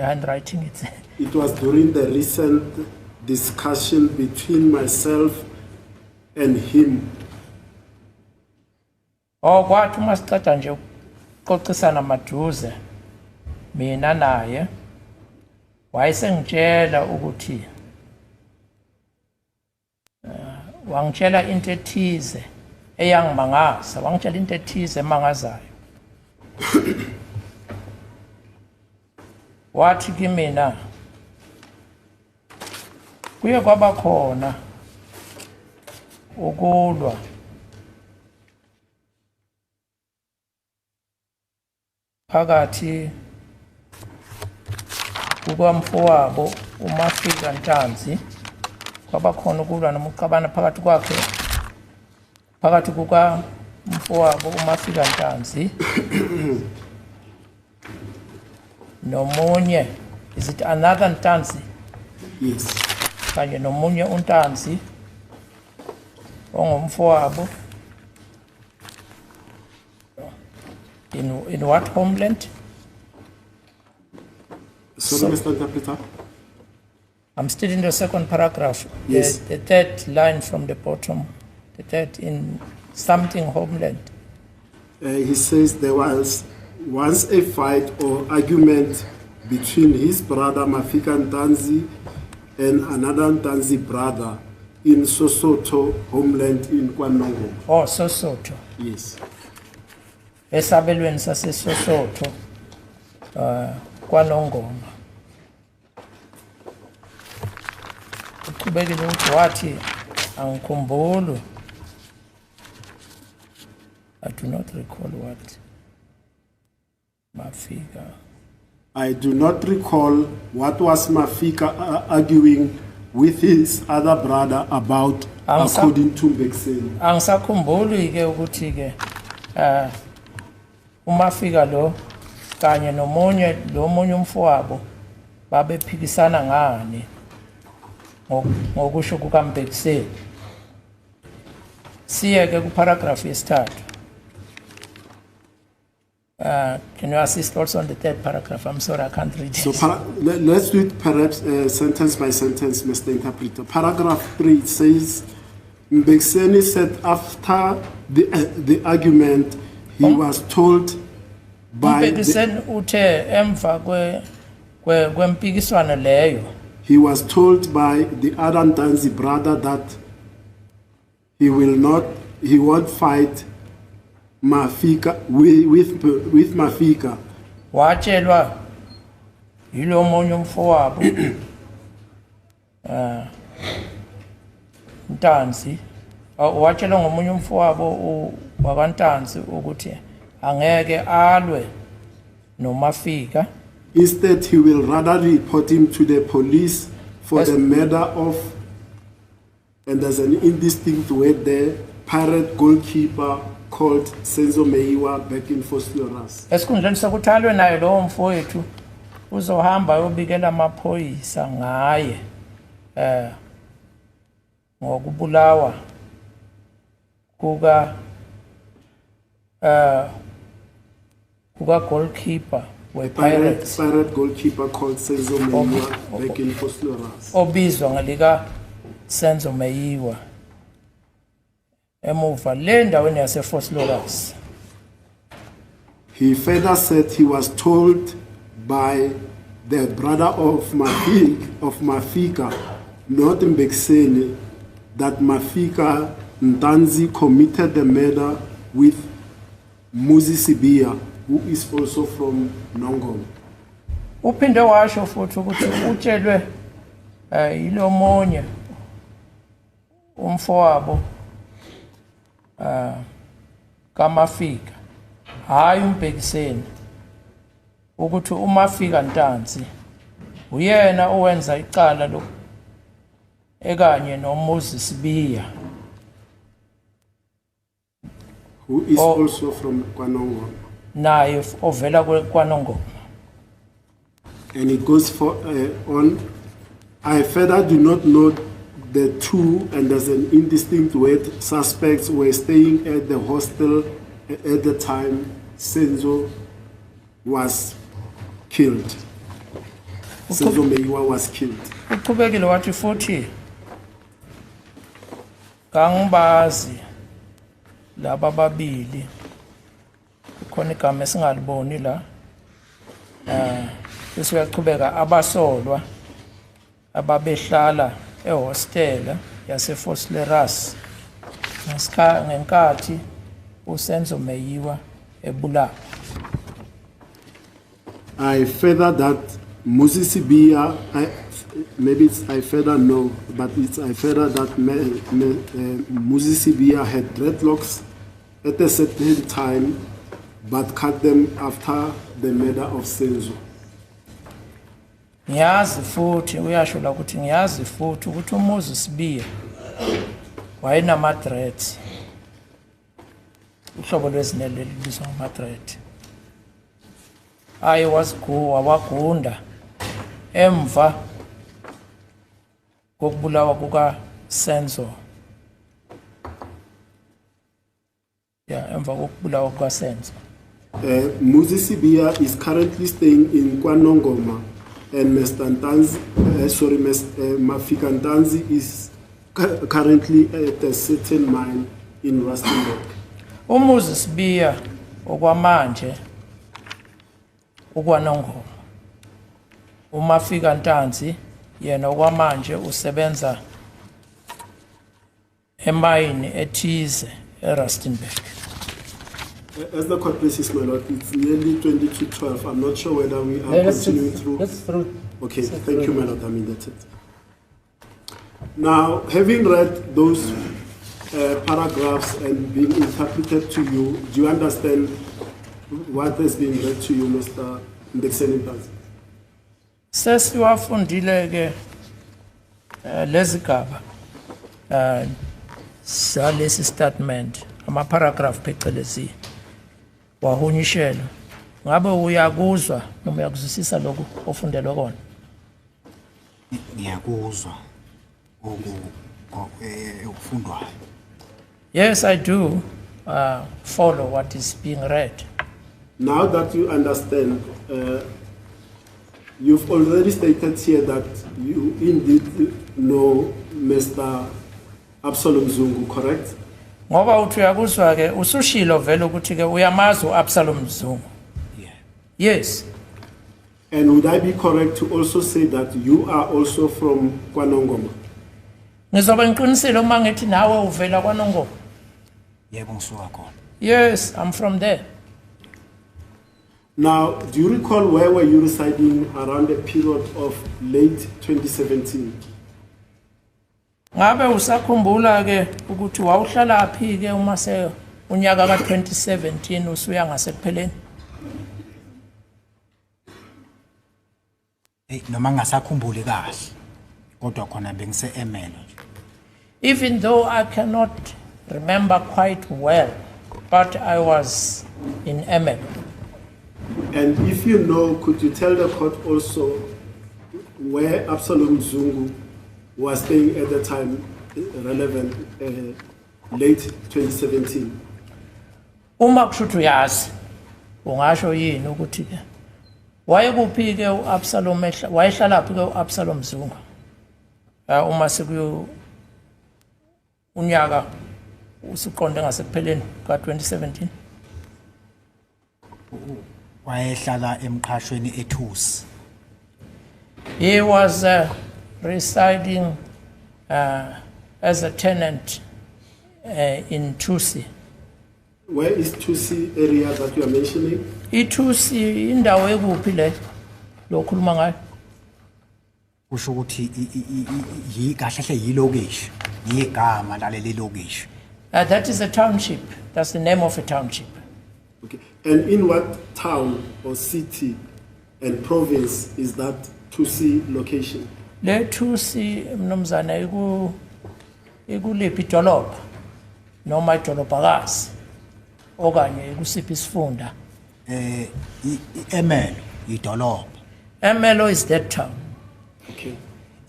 handwriting
It was during the recent discussion between myself and him.
kwathi masiceda nje ukuxoxisana maduze mina naye wayesengitshela ukuthi wangitshela into ethize eyangimangaza wangitshela into ethize emangazayo wathi kimina kuye kwaba khona ukulwa phakathi kukamfowabo uMafika Ntanzi kwaba khona ukulwa nomuqabana phakathi kwakhe phakathi kukamfowabo uMafika Ntanzi nomunye is it another Ntanzi?
Yes.
Kanye nomunye uNtanzi ongumfowabo in what homeland?
Sorry, Mr. Interpreter.
I'm still in the second paragraph.
Yes.
The third line from the bottom. The third in something homeland.
He says there was once a fight or argument between his brother Mafika Ntanzi and another Ntanzi brother in Sosoto homeland in KwaNongoma.
Oh, Sosoto.
Yes.
Esabelweni sase Sosoto. KwaNongoma. Uqhubekile ukuthi wathi angikhumbuli. I do not recall what Mafika.
I do not recall what was Mafika arguing with his other brother about, according to Mbekiseni.
Angisakhumbuli ke ukuthi ke uMafika lo kanye nomunye umfowabo babephikisana ngani ngokusho kukaMbekiseni. Siyeke kuparagraph yesithathu. Can you assist also on the third paragraph? I'm sorry, I can't read
So
it.
let's do it perhaps sentence by sentence, Mr. Interpreter. Paragraph 3 it says, Mbekiseni said after the argument, he was told by
Mbekiseni uthe emva kwempikiswano leyo
he was told by the other Ntanzi brother that he won't fight Mafika with Mafika.
watshelwa yilo omunye umfowabo Ntanzi watshelwa ngomunye umfowabo wakwaNtanzi ukuthi angeke alwe noMafika.
Instead, he will rather report him to the police for the murder of, and there's an indistinct word there, pirate goalkeeper called Senzo Meiwa back in Fosloras.
Esikhundleni sokuthi alwe naye lowo mfowethu uzohamba ayobikela amaphoyisa ngaye ngokubulawa kuka goalkeeper we-Pirates
Pirate goalkeeper called Senzo Meiwa back in Fosloras.
obizwa ngalika Senzo Meyiwa emuva le ndaweni yaseFosloras.
He further said he was told by the brother of Mafika, not Mbekiseni, that Mafika Ntanzi committed the murder with Muzi Sibia, who is also from Nongoma.
Uphinde washo futhi ukuthi utshelwe yilo monye umfowabo kaMafika hayi uMbekiseni ukuthi uMafika Ntanzi uyena owenza icala lo ekanye noMuzi Sibiya
Who is also from Kwanongoma.
naye ovela kwaNongoma.
And it goes on. I further do not know the two, and there's an indistinct word, suspects were staying at the hostel at the time Senzo was killed. Senzo Meiwa was killed.
Uqhubekile wathi futhi kangibazi laba babili khona igama esingaliboni la bese uyaqhubeka abasolwa ababehlala ehostel yaseFosleras ngenkathi uSenzo Meyiwa ebulawa.
I further that Muzi Sibia, I further know, but I further that Muzi Sibia had dreadlocks at a certain time, but cut them after the murder of Senzo.
Ngiyazi futhi uyasho la ukuthi ngiyazi futhi ukuthi uMuzi Sibiya wayenama-dreads uhlobo lwezinele libizwa ngama-dread aye wagunda emva kokubulawa kukaSenzo emva kokubulawa kukaSenzo.
Muzi Sibia is currently staying in Kwanongoma, and Mafika Ntanzi is currently at a certain mine in Rustenburg.
uMuzi Sibiya okwamanje ukwaNongoma. uMafika Ntanzi yena okwamanje usebenza emayini ethize eRustenburg.
As the court places, my lord, it's nearly 22:12. I'm not sure whether we are continuing through.
Let's through.
Okay, thank you, my lord. I mean, that's it. Now, having read those paragraphs and being interpreted to you, do you understand what has been read to you, Mr. Mbekiseni Ntanzi?
Sesiwafundile ke lezigaba salesi statement ama-paragraph phecelezi wahunyishelwa. Ngabe uyakuzwa noma uyakuzwisisa lokhu ofundelwe kona?
ngiyakuzwa ukufundwayo.
Yes, I do follow what is being read.
Now that you understand, you've already stated here that you indeed know Mr. Absalom Zungu, correct?
Ngoba uthi uyakuzwa ke usushilo vele ukuthi ke uyamazi uAbsalom Zungu.
Yeah.
Yes.
And would I be correct to also say that you are also from KwaNongoma?
Ngizobe ngiqinisile uma ngithi nawe uvela kwaNongoma.
Yebo ngisuka khona.
Yes, I'm from there.
Now, do you recall where were you residing around the period of late 2017?
Ngabe usakhumbula ke ukuthi wawuhlala phi ke uma se unyaka ka2017 usuya ngasekupheleni?
Noma ngasakhumbuli kahle kodwa khona bengise Emelo.
Even though I cannot remember quite well, but I was in Emelo.
And if you know, could you tell the court also where Absalom Zungu was staying at the time relevant, late 2017?
Uma kushuthi uyazi ungasho yini ukuthi ke wayekuphi ke uAbsalom wayehlala phi ke uAbsalom Zungu uma sekuyo unyaka usuqonde ngasekupheleni ka2017?
Wayehlala emqhashweni eThusi.
He was residing as a tenant in Thusi.
Where is Tusi area that you are mentioning?
IThusi indawo ekuphi le lokhuluma ngayo?
Kusho ukuthi kahle hle yilokishi, yigama laleli lokishi.
That is a township. That's the name of a township.
Okay. And in what town or city and province is that Tusi location?
Le Thusi mnumzana ikulephi idolobha noma idolobhakazi okanye kusiphi isifunda?
Emelo idolobha.
Emelo is that town.
Okay.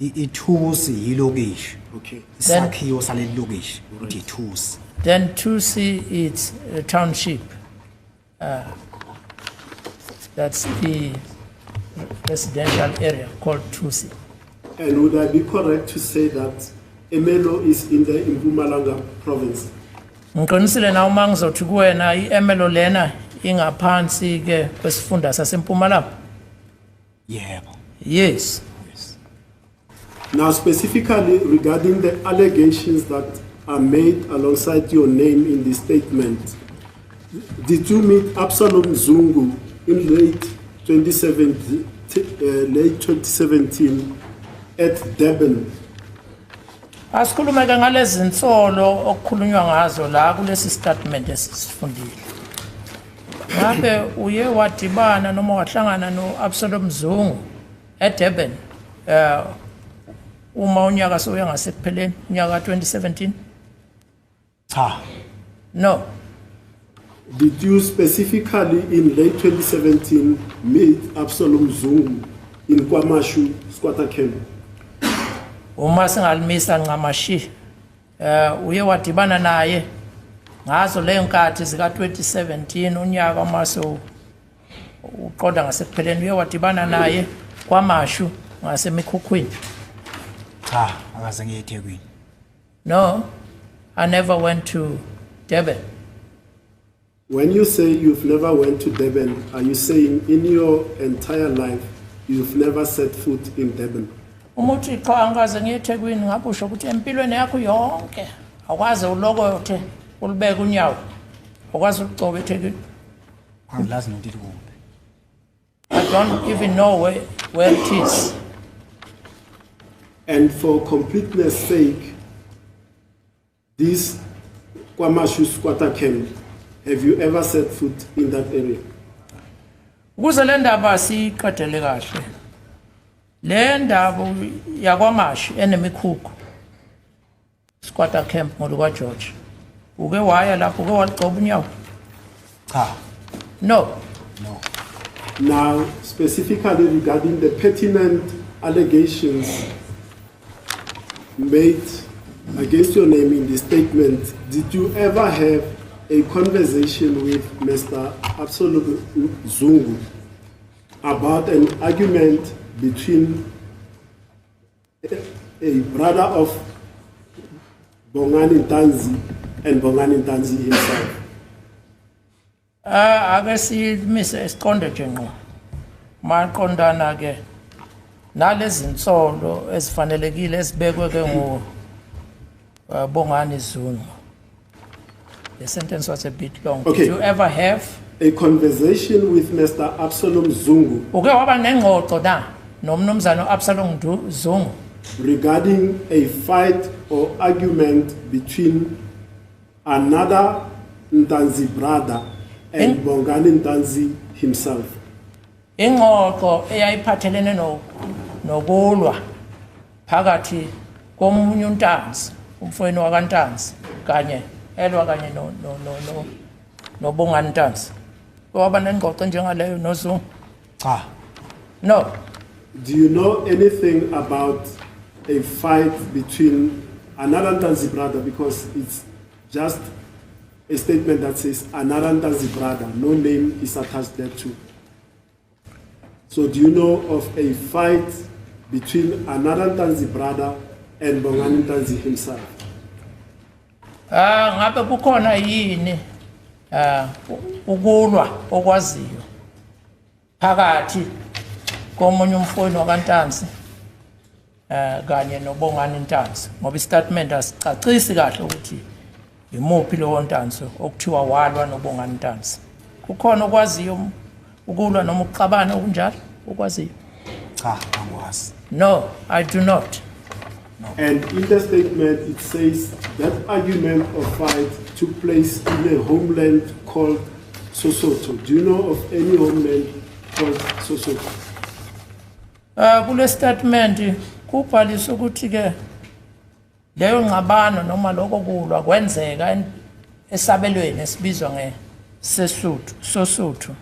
IThusi yilokishi.
Okay.
Isakhiwo saleli lokishi uthi iThusi.
Then Thusi is a township. That's the residential area called Thusi.
And would I be correct to say that Emelo is in the Mpumalanga province?
Ngiqinisile na uma ngizothi kuwena iEmelo lena ingaphansi ke kwesifunda saseMpumalanga?
Yebo.
Yes.
Now, specifically regarding the allegations that are made alongside your name in the statement, did you meet Absalom Zungu in late 2017 at Durban?
Asikhulume ke ngalezi insolo okukhulunywa ngazo la kulesi statement esifundile. Ngabe uye wadibana noma wahlangana noAbsalom Zungu eDurban uma unyaka soya ngasekupheleni unyaka 2017?
Cha.
No.
Did you specifically in late 2017 meet Absalom Zungu in KwaMashu squatter camp?
Uma singalimisa ngamashi uye wadibana naye ngazo leyo nkathi zika 2017 unyaka maso uqonda ngasekupheleni uye wadibana naye kwaMashu ngasemikhukhwini?
Cha, akaze ngiye eThekwini.
No, I never went to Durban.
When you say you've never went to Durban, are you saying in your entire life you've never set foot in Durban?
Umuthi cha angaze ngiye eThekwini ngabusho ukuthi empilweni yakho yonke akwazi ulokothe ulibeka unyawo akwazi ukucoba eThekwini?
Angilazi nokuthi kuphi.
I don't even know where it is.
And for completeness sake, this KwaMashu squatter camp, have you ever set foot in that area?
Ukuze le ndaba siqedele kahle. Le ndaba yakwaMashu enemikhukhu squatter camp ngolukwa George. Uke waya lapho uke walicoba unyawo?
Cha.
No.
No.
Now, specifically regarding the pertinent allegations made against your name in the statement, did you ever have a conversation with Mr. Absalom Zungu about an argument between a brother of Bongani Ntanzi and Bongani Ntanzi himself?
Ake simise isiqonde nje ngqo. Maqondana ke nalezi insolo ezifanelekile ezibekwe ke ngo Bongani Zungu. The sentence was a bit long.
Okay.
Did you ever have
A conversation with Mr. Absalom Zungu
uke waba nengxoxo na nomnumzana Absalom Zungu
regarding a fight or argument between another Ntanzi brother and Bongani Ntanzi himself?
ingxoxo eyayiphathelene nokulwa phakathi komunye uNtanzi umfowenu wakaNtanzi kanye elwa kanye no Bongani Ntanzi. Waba nengxoxo njengaleyo noZungu?
Cha.
No.
Do you know anything about a fight between another Ntanzi brother? Because it's just a statement that says another Ntanzi brother. No name is attached there too. So do you know of a fight between another Ntanzi brother and Bongani Ntanzi himself?
Ngabe kukhona yini ukulwa okwaziyo phakathi komunye umfowenu wakaNtanzi kanye noBongani Ntanzi, ngoba istatement asicacisi kahle ukuthi imuphi lo Ntanzi okuthiwa walwa noBongani Ntanzi. Kukhona okwaziyo ukulwa noma ukuxabana okunjalo okwaziyo?
Cha, angikwazi.
No, I do not.
And in the statement, it says that argument or fight took place in a homeland called Sosoto. Do you know of any homeland called Sosoto?
Kule statement kubhaliswa ukuthi ke leyo ngxabano noma lokho kulwa kwenzeka esabelweni esibizwa ngeSesotho, Sosotho.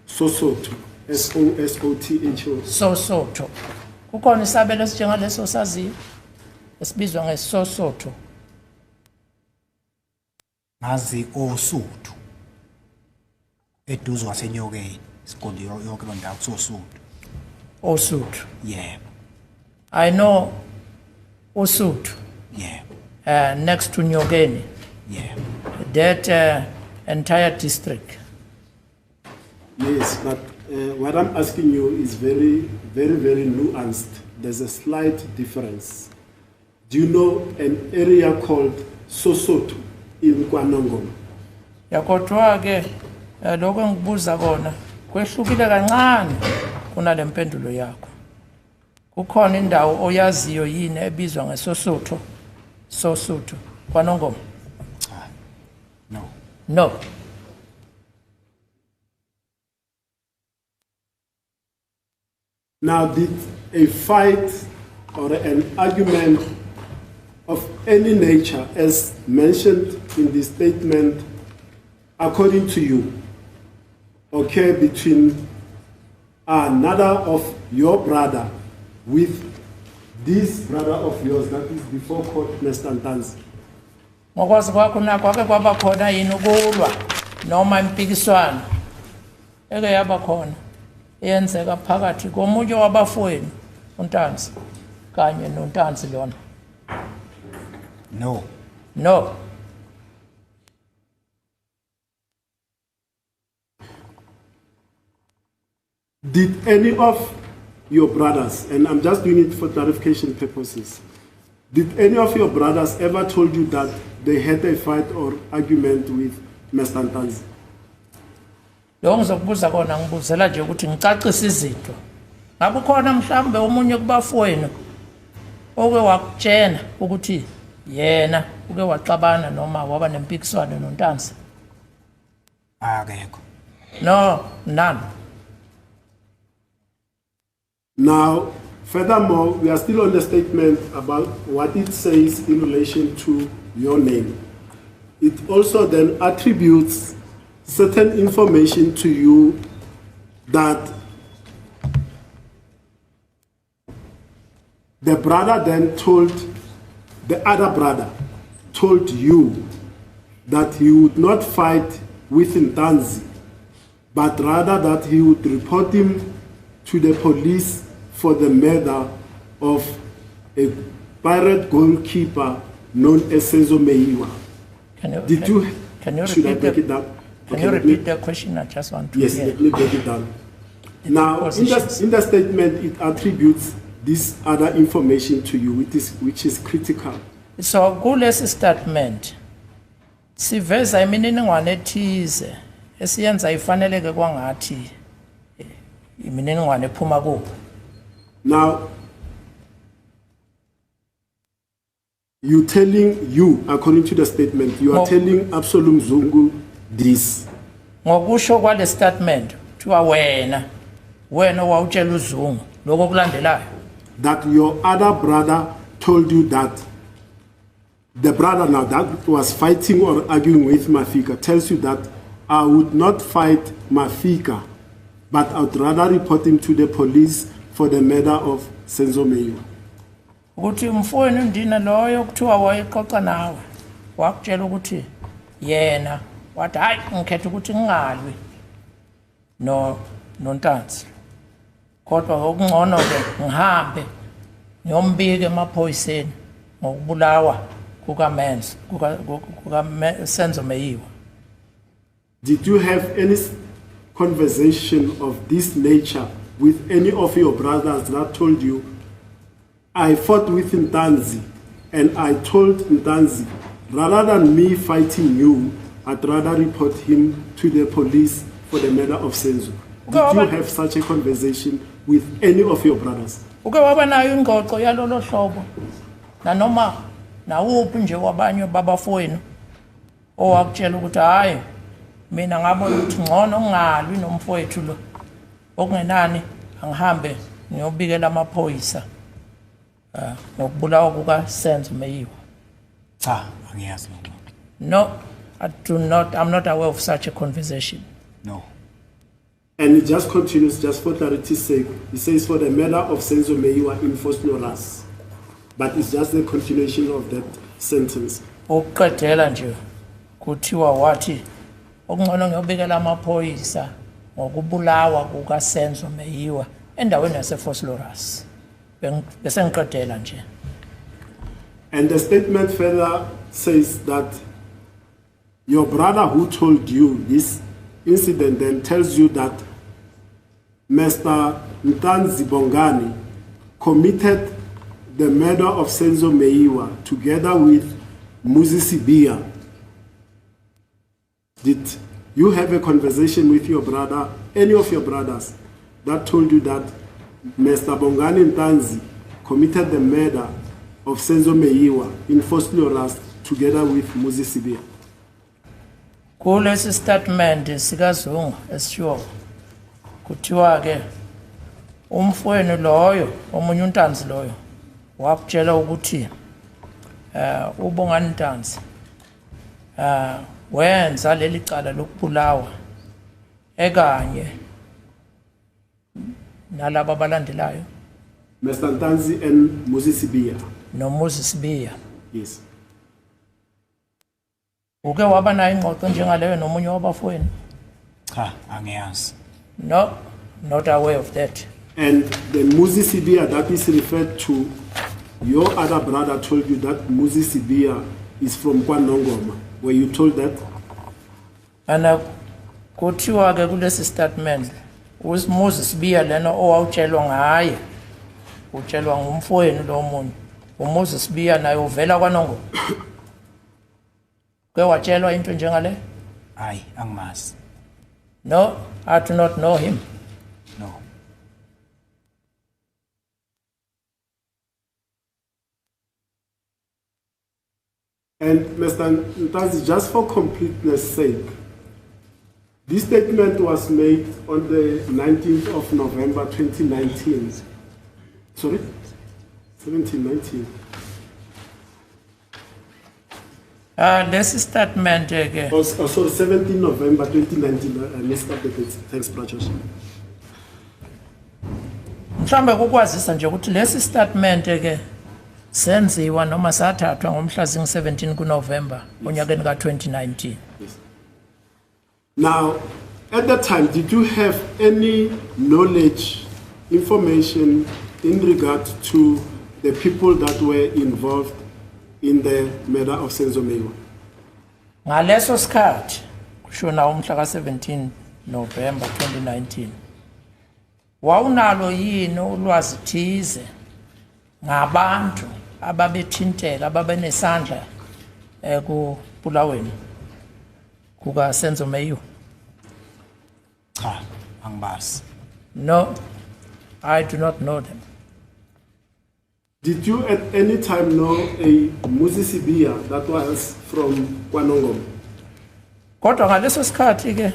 Sosoto. S-O-S-O-T-H-O.
Sosotho. Kukhona isabelo esinjengaleso saziyo esibizwa ngeSosotho.
Ngazi oSuthu. Eduze waseNyokeni. Siqonde yonke le ndawo soSuthu.
Osuthu.
Yeah.
I know Osuthu.
Yeah.
Next to Nyokeni.
Yeah.
That entire district.
Yes, but what I'm asking you is very, very, very nuanced. There's a slight difference. Do you know an area called Sosoto in KwaNongoma?
Yakodwa ke lokho ngibuza kona kwehlukile kancane kunalempendulo yakho. Kukhona indawo oyaziyo yini ebizwa ngeSosotho? Sosotho KwaNongoma?
Cha. No.
No.
Now, did a fight or an argument of any nature, as mentioned in the statement, according to you, occur between another of your brother with this brother of yours that is before court, Mr. Ntanzi?
Ngokwazi kwakho nakho ake kwaba khona yini ukulwa noma impikiswano eke yaba khona eyenzeka phakathi komunye wabafowenu uNtanzi kanye noNtanzi lona?
No.
No.
Did any of your brothers, and I'm just doing it for clarification purposes, did any of your brothers ever told you that they had a fight or argument with Mr. Ntanzi?
Lo ngizokubuza kona ngibuzela nje ukuthi ngicacise izinto. Ngabe khona mhlambe umunye kubafowenu oke wakutshena ukuthi yena uke waxabana noma waba nempikiswano noNtanzi?
Akekho.
No, none.
Now, furthermore, we are still on the statement about what it says in relation to your name. It also then attributes certain information to you that The brother then told, the other brother told you that he would not fight with Ntanzi, but rather that he would report him to the police for the murder of a pirate goalkeeper known as Senzo Meiwa.
Can you
Should I
repeat
break
the-
it down?
Can
Okay,
you
let me-
repeat the question? I just want to
Yes,
hear.
let me break it down. Now,
positions.
in the statement, it attributes this other information to you, which is critical.
So kulesi statement siveza imininingwane ethize esiyenza ifaneleke kwangathi imininingwane ephuma kuphi.
Now, according to the statement, you are
No.
telling Absalom Zungu this.
Ngokusho kwale statement kuthiwa wena owawutshela uZungu lokho kulandelayo.
That your other brother told you that the brother now that was fighting or arguing with Mafika tells you that I would not fight Mafika, but I would rather report him to the police for the murder of Senzo Meiwa.
Ukuthi umfowenu ndina loyo kuthiwa wayexoxa nawe wakutshela ukuthi yena wathi hayi ngikhetha ukuthi ngingalwi noNtanzi. Kodwa okungcono ke ngihambe ngiyombika emaphoyiseni ngokubulawa Senzo Meiwa.
Did you have any conversation of this nature with any of your brothers that told you, I fought with Ntanzi and I told Ntanzi, rather than me fighting you, I'd rather report him to the police for the murder of Senzo? Did you have such a conversation with any of your brothers?
Uke waba nayo ingxoxo yalolo hlobo nanoma nawuphi nje wabanye babafowenu owakutshela ukuthi hayi mina ngabona ukuthi ngcono ngingalwi nomfowethu lo okungenani angihambe ngiyobikela amaphoyisa ngokubulawa kukaSenzo Meiwa.
Cha, angiyazi lokho.
No, I'm not aware of such a conversation.
No.
And it just continues, just for clarity's sake. It says for the murder of Senzo Meiwa in Fosloras. But it's just the continuation of that sentence.
Ukuqedela nje kuthiwa wathi okungcono ngiyobikela amaphoyisa ngokubulawa kukaSenzo Meiwa endaweni yaseFosloras. Bese ngiqedela nje.
And the statement further says that your brother who told you this incident then tells you that Mr. Ntanzi Bongani committed the murder of Senzo Meiwa together with Muzi Sibia. Did you have a conversation with your brother, any of your brothers, that told you that Mr. Bongani Ntanzi committed the murder of Senzo Meiwa in Fosloras together with Muzi Sibia?
Kulesi statement sikaZungu esisho kuthiwa ke umfowenu loyo omunye uNtanzi loyo wakutshela ukuthi uBongani Ntanzi wenza leli cala lokubulawa ekanye nalabo abalandelayo
Mr. Ntanzi and Muzi Sibia.
noMuzi Sibia.
Yes.
Uke waba nayo ingxoxo njengaleyo nomunye wabafowenu?
Cha, angiyazi.
No, not aware of that.
And the Muzi Sibia that is referred to, your other brother told you that Muzi Sibia is from KwaNongoma. Were you told that?
Ana kuthiwa ke kulesi statement uMuzi Sibia lena owawutshelwa ngaye utshelwa ngumfowenu lo munye uMuzi Sibia naye uvela kwaNongoma. Ke watshelwa into njengale?
Hayi, angimazi.
No, I do not know him.
No.
And Mr. Ntanzi, just for completeness sake, this statement was made on the 19th of November 2019. Sorry? 1719.
Lesi statement ke
Oh, sorry, 17 November 2019. I messed up the date. Thanks, Prachos.
mhlambe kukwazisa nje ukuthi lesi statement ke senziwa noma sathathwa ngomhla zing-17 kuNovember onyakeni ka-2019.
Now, at that time, did you have any knowledge, information in regard to the people that were involved in the murder of Senzo Meyiwa?
Ngaleso sikhathi kushona umhla ka-17 November 2019 wawunalo yini ulwazi thize ngabantu ababethinteka ababenesandla ekubulaweni kuka Senzo Meyiwa?
Cha, angibazi.
No, I do not know them.
Did you at any time know a Moses Sibiya that was from KwaNongoma?
Kodwa ngaleso sikhathi ke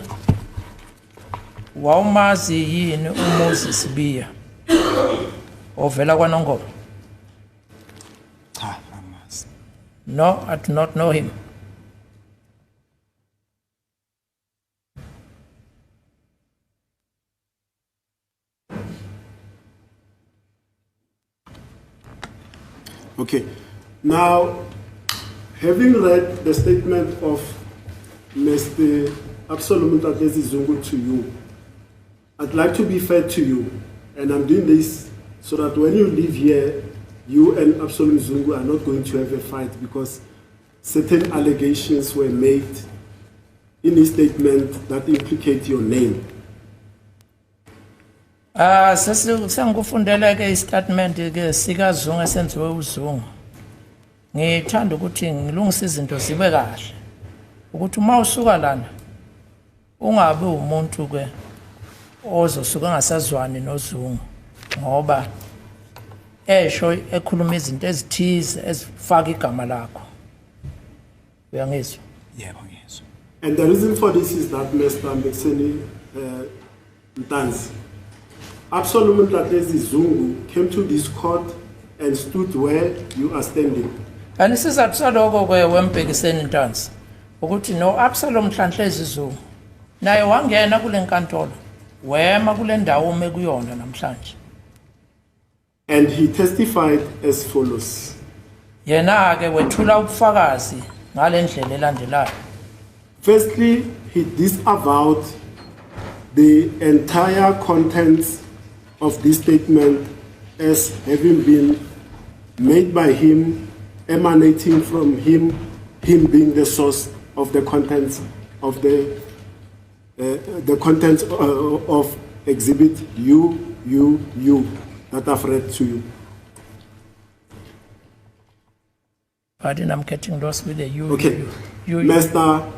wawumazi yini uMoses Sibiya ovela kwaNongoma?
Cha, angimazi.
No, I do not know him.
Okay. Now, having read the statement of Mr. Absalom Mtatezi Zungu to you, I'd like to be fair to you, and I'm doing this so that when you leave here, you and Absalom Zungu are not going to have a fight because certain allegations were made in his statement that implicate your name.
Sengikufundele ke istatement ke sika Zungu esenziwe uZungu. Ngithanda ukuthi ngilungise izinto zibe kahle. Ukuthi uma usuka lana ungabe umuntu ke ozosuka ngasazwani noZungu ngoba esho ekhuluma izinto ezithize ezifaka igama lakho. Uyangizwa?
Yebo, ngiyezwa.
And the reason for this is that Mr. Mbekiseni Ntanzi, Absalom Mtatezi Zungu came to this court and stood where you are standing.
And isizathu saloko ke wembhekiseni Ntanzi ukuthi no Absalom Nhlanhlezi Zungu naye wangena kule nkantolo wema kule ndawo ome kuyona namhlanje.
And he testified as follows.
Yena ke wethula ubufakazi ngale ndlela elandelayo.
Firstly, he disavowed the entire contents of this statement as having been made by him, emanating from him being the source of the contents of the contents of exhibit U that I've read to you.
Pardon, I'm getting lost with the you.
Okay,
You.
Mr.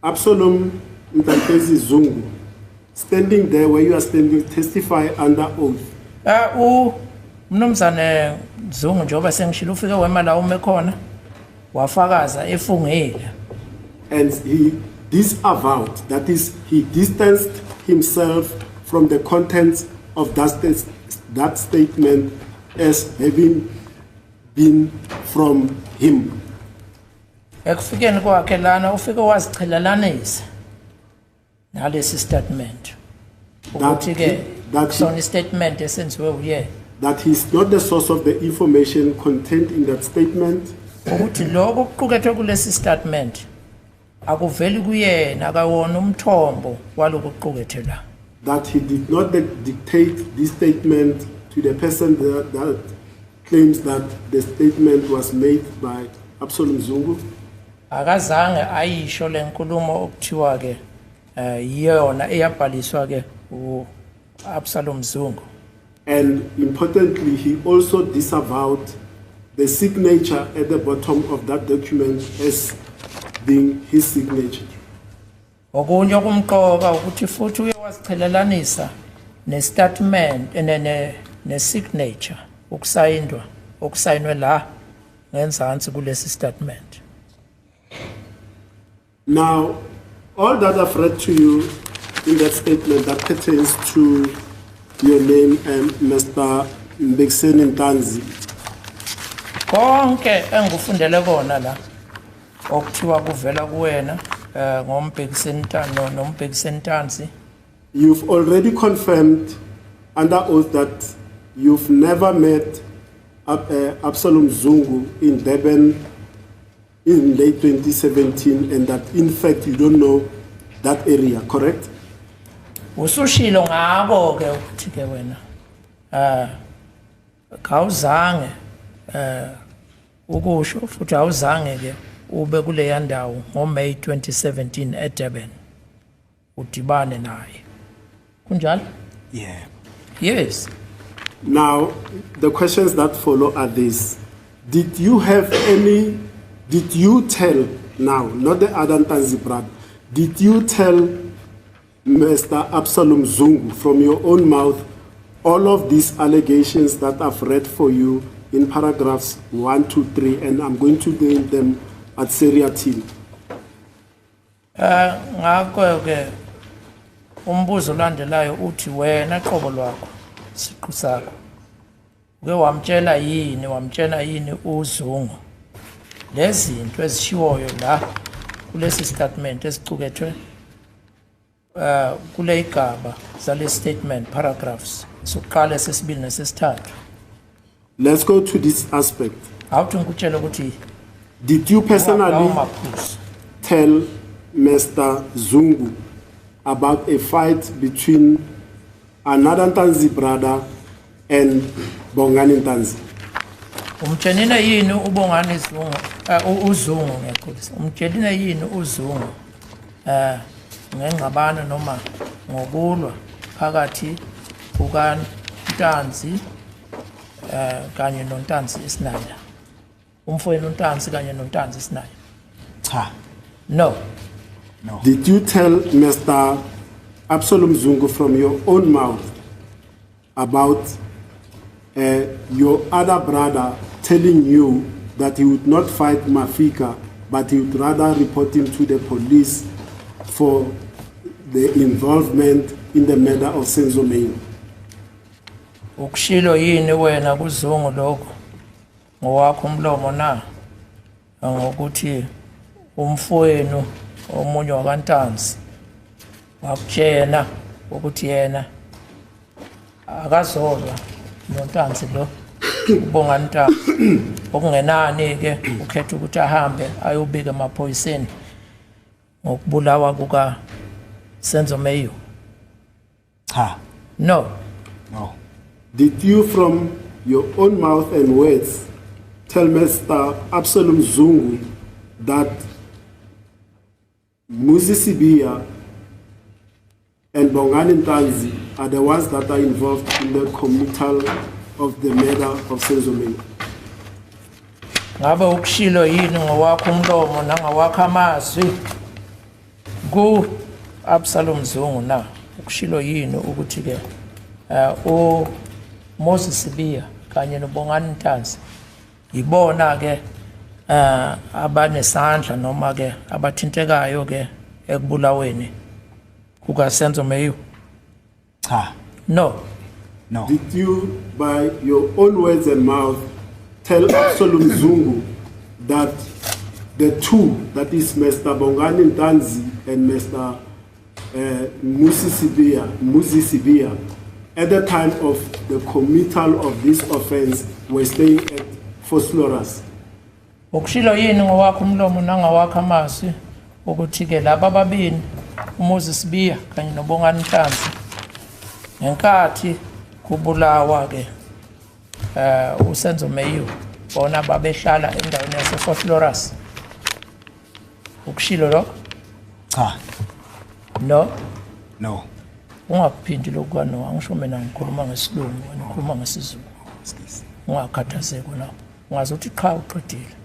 Absalom Mtatezi Zungu, standing there where you are standing, testify under oath.
Mnumzane Zungu njengoba sengishilo ufike wema la ume khona wafakaza efungile.
And he disavowed, that is, he distanced himself from the contents of that statement as having been from him.
Ekufikeni kwakhe lana ufike wazichelelanisa nalesi statement. Ukuthi ke kusona statement esenziwe uye.
That he is not the source of the information contained in that statement.
Ukuthi lokho kuqukethwe kulesi statement akuveli kuyena akawona umthombo waloko kuqukethwe la.
That he did not dictate this statement to the person that claims that the statement was made by Absalom Zungu.
Akazange ayisho lenkulumo okuthiwa ke yona eyabhaliswa ke uAbsalom Zungu.
And importantly, he also disavowed the signature at the bottom of that document as being his signature.
Okunye okumqoka ukuthi futhi uye wazichelelanisa nestatement ne-signature okusayinwe la ngenzansi kulesi statement.
Now, all that I've read to you in that statement that pertains to your name and Mr. Mbekiseni Ntanzi,
Konke engikufundele kona la okuthiwa kuvela kuwena ngoMbhekiseni Ntanzi.
you've already confirmed under oath that you've never met Absalom Zungu in Durban in late 2017, and that in fact you don't know that area, correct?
Usushilo ngako ke ukuthi ke wena kawuzange ukusho futhi awuzange ke ube kule yandawo ngoMay 2017 eDurban udibane naye kunjalo?
Yeah.
Yes.
Now, the questions that follow are these. Did you tell, now, not the Adantanzi brother, did you tell Mr. Absalom Zungu from your own mouth all of these allegations that I've read for you in paragraphs 1, 2, 3, and I'm going to name them at seriatim?
Ngakho ke umbuzo olandelayo uthi wena qobo lwakho siqhu sakho uke wamtshela yini uZungu lezinto ezishiwoyo la kulesi statement esicukethwe kule igaba sale statement paragraphs sokuqala sesibili nesesithathu.
Let's go to this aspect.
Awuthi ngikutshela ukuthi
Did you personally tell Mr. Zungu about a fight between another Ntanzi brother and Bongani Ntanzi?
umtshelina yini uBongani uZungu ngiyaxolisa umtshelina yini uZungu ngengxabano noma ngokulwa phakathi kukaNtanzi kanye noNtanzi Isinaya umfowenu uNtanzi kanye noNtanzi Isinaya?
Cha.
No.
Did you tell Mr. Absalom Zungu from your own mouth about your other brother telling you that he would not fight Mafika, but he would rather report him to the police for the involvement in the murder of Senzo Meyo?
Ukushilo yini wena kuZungu lokho ngowakho umlomo na ngokuthi umfowenu omunye wakaNtanzi wakutshena ukuthi yena akazolwa noNtanzi lo uBongani Ntanzi okungenani ke ukhetha ukuthi ahambe ayobika emaphoyiseni ngokubulawa kuka Senzo Meyo?
Cha.
No.
Did you from your own mouth and words tell Mr. Absalom Zungu that Muzi Sibia and Bongani Ntanzi are the ones that are involved in the committal of the murder of Senzo Meyo?
Ngabe ukushilo yini ngowakho umlomo nangawakho amazwi ku Absalom Zungu na ukushilo yini ukuthi ke Moses Sibia kanye noBongani Ntanzi ibona ke abanesandla noma ke abathintekayo ke ekubulaweni kuka Senzo Meyo?
Cha.
No.
Did you, by your own words and mouth, tell Absalom Zungu that the two, that is Mr. Bongani Ntanzi and Mr. Muzi Sibia, at the time of the committal of this offense, were staying at Phosphorus?
Ukushilo yini ngowakho umlomo nangawakho amazwi ukuthi ke laba babini uMoses Sibia kanye noBongani Ntanzi ngenkathi kubulawa ke uSenzo Meyo bona babehlala endaweni yaseForthlorus? Ukushilo lokho?
Cha.
No. Ungaphindi lokho no, angisho mina ngikhuluma ngesiLungu wena ukhuluma ngesiZulu. Ungakhathazeki lapho. Ungazothi cha uqedile.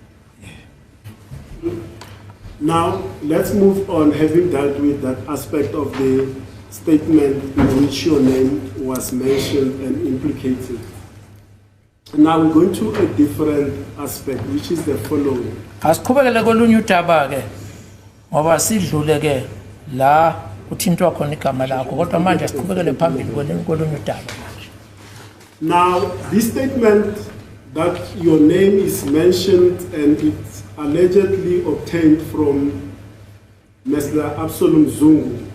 Now, let's move on, having dealt with that aspect of the statement in which your name was mentioned and implicated. Now we're going to a different aspect, which is the following.
Asiqhubekele kolunye udaba ke ngoba sidlule ke la uthintwa khona igama lakho kodwa manje asiqhubekele phambili kolunye udaba manje.
Now, this statement that your name is mentioned and it's allegedly obtained from Mr. Absalom Zungu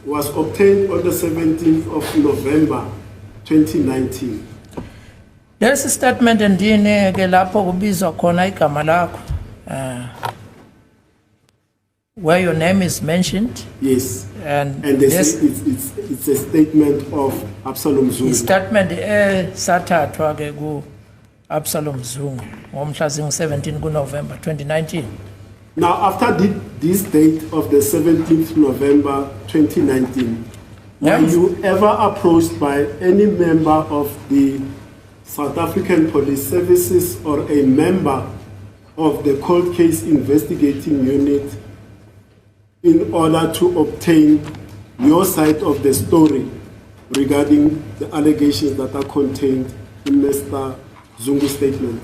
was obtained on the 17th of November 2019.
Lesi statement endine ke lapho kubizwa khona igama lakho. Where your name is mentioned
Yes.
and
And they
this
say it's a statement of Absalom Zungu.
statement sathathwa ke ku Absalom Zungu ngomhla zing-17 kuNovember 2019.
Now, after this date of the 17th November 2019, were
Yes.
you ever approached by any member of the South African Police Services or a member of the cold case investigating unit in order to obtain your side of the story regarding the allegations that are contained in Mr. Zungu's statement?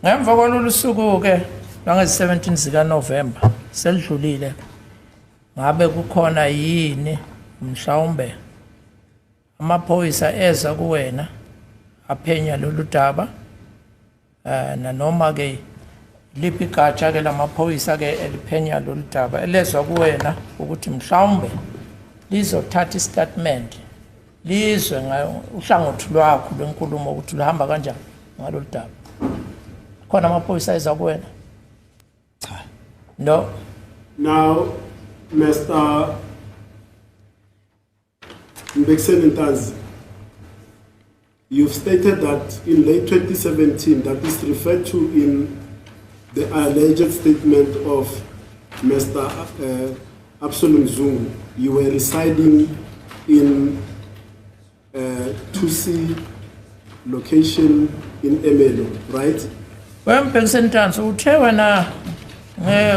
Ngemva kwalolu suku ke langezi-17 zikaNovember selidlulile ngabe kukhona yini mhlawumbe amaphoyisa eza kuwena aphenya lolu daba nanoma ke liphi igatsha ke lamaphoyisa ke eliphenya lolu daba elezwa kuwena ukuthi mhlawumbe lizothatha istatement lizwe uhlangothi lwakho lwenkulumo ukuthi luhamba kanjani ngalolu daba khona amaphoyisa eza kuwena?
Cha.
No.
Now, Mr. Mbekiseni Ntazi, you've stated that in late 2017, that is referred to in the alleged statement of Mr. Absalom Zungu, you were residing in Tusi location in Emelo, right?
Wembekiseni Ntanzi uthe wena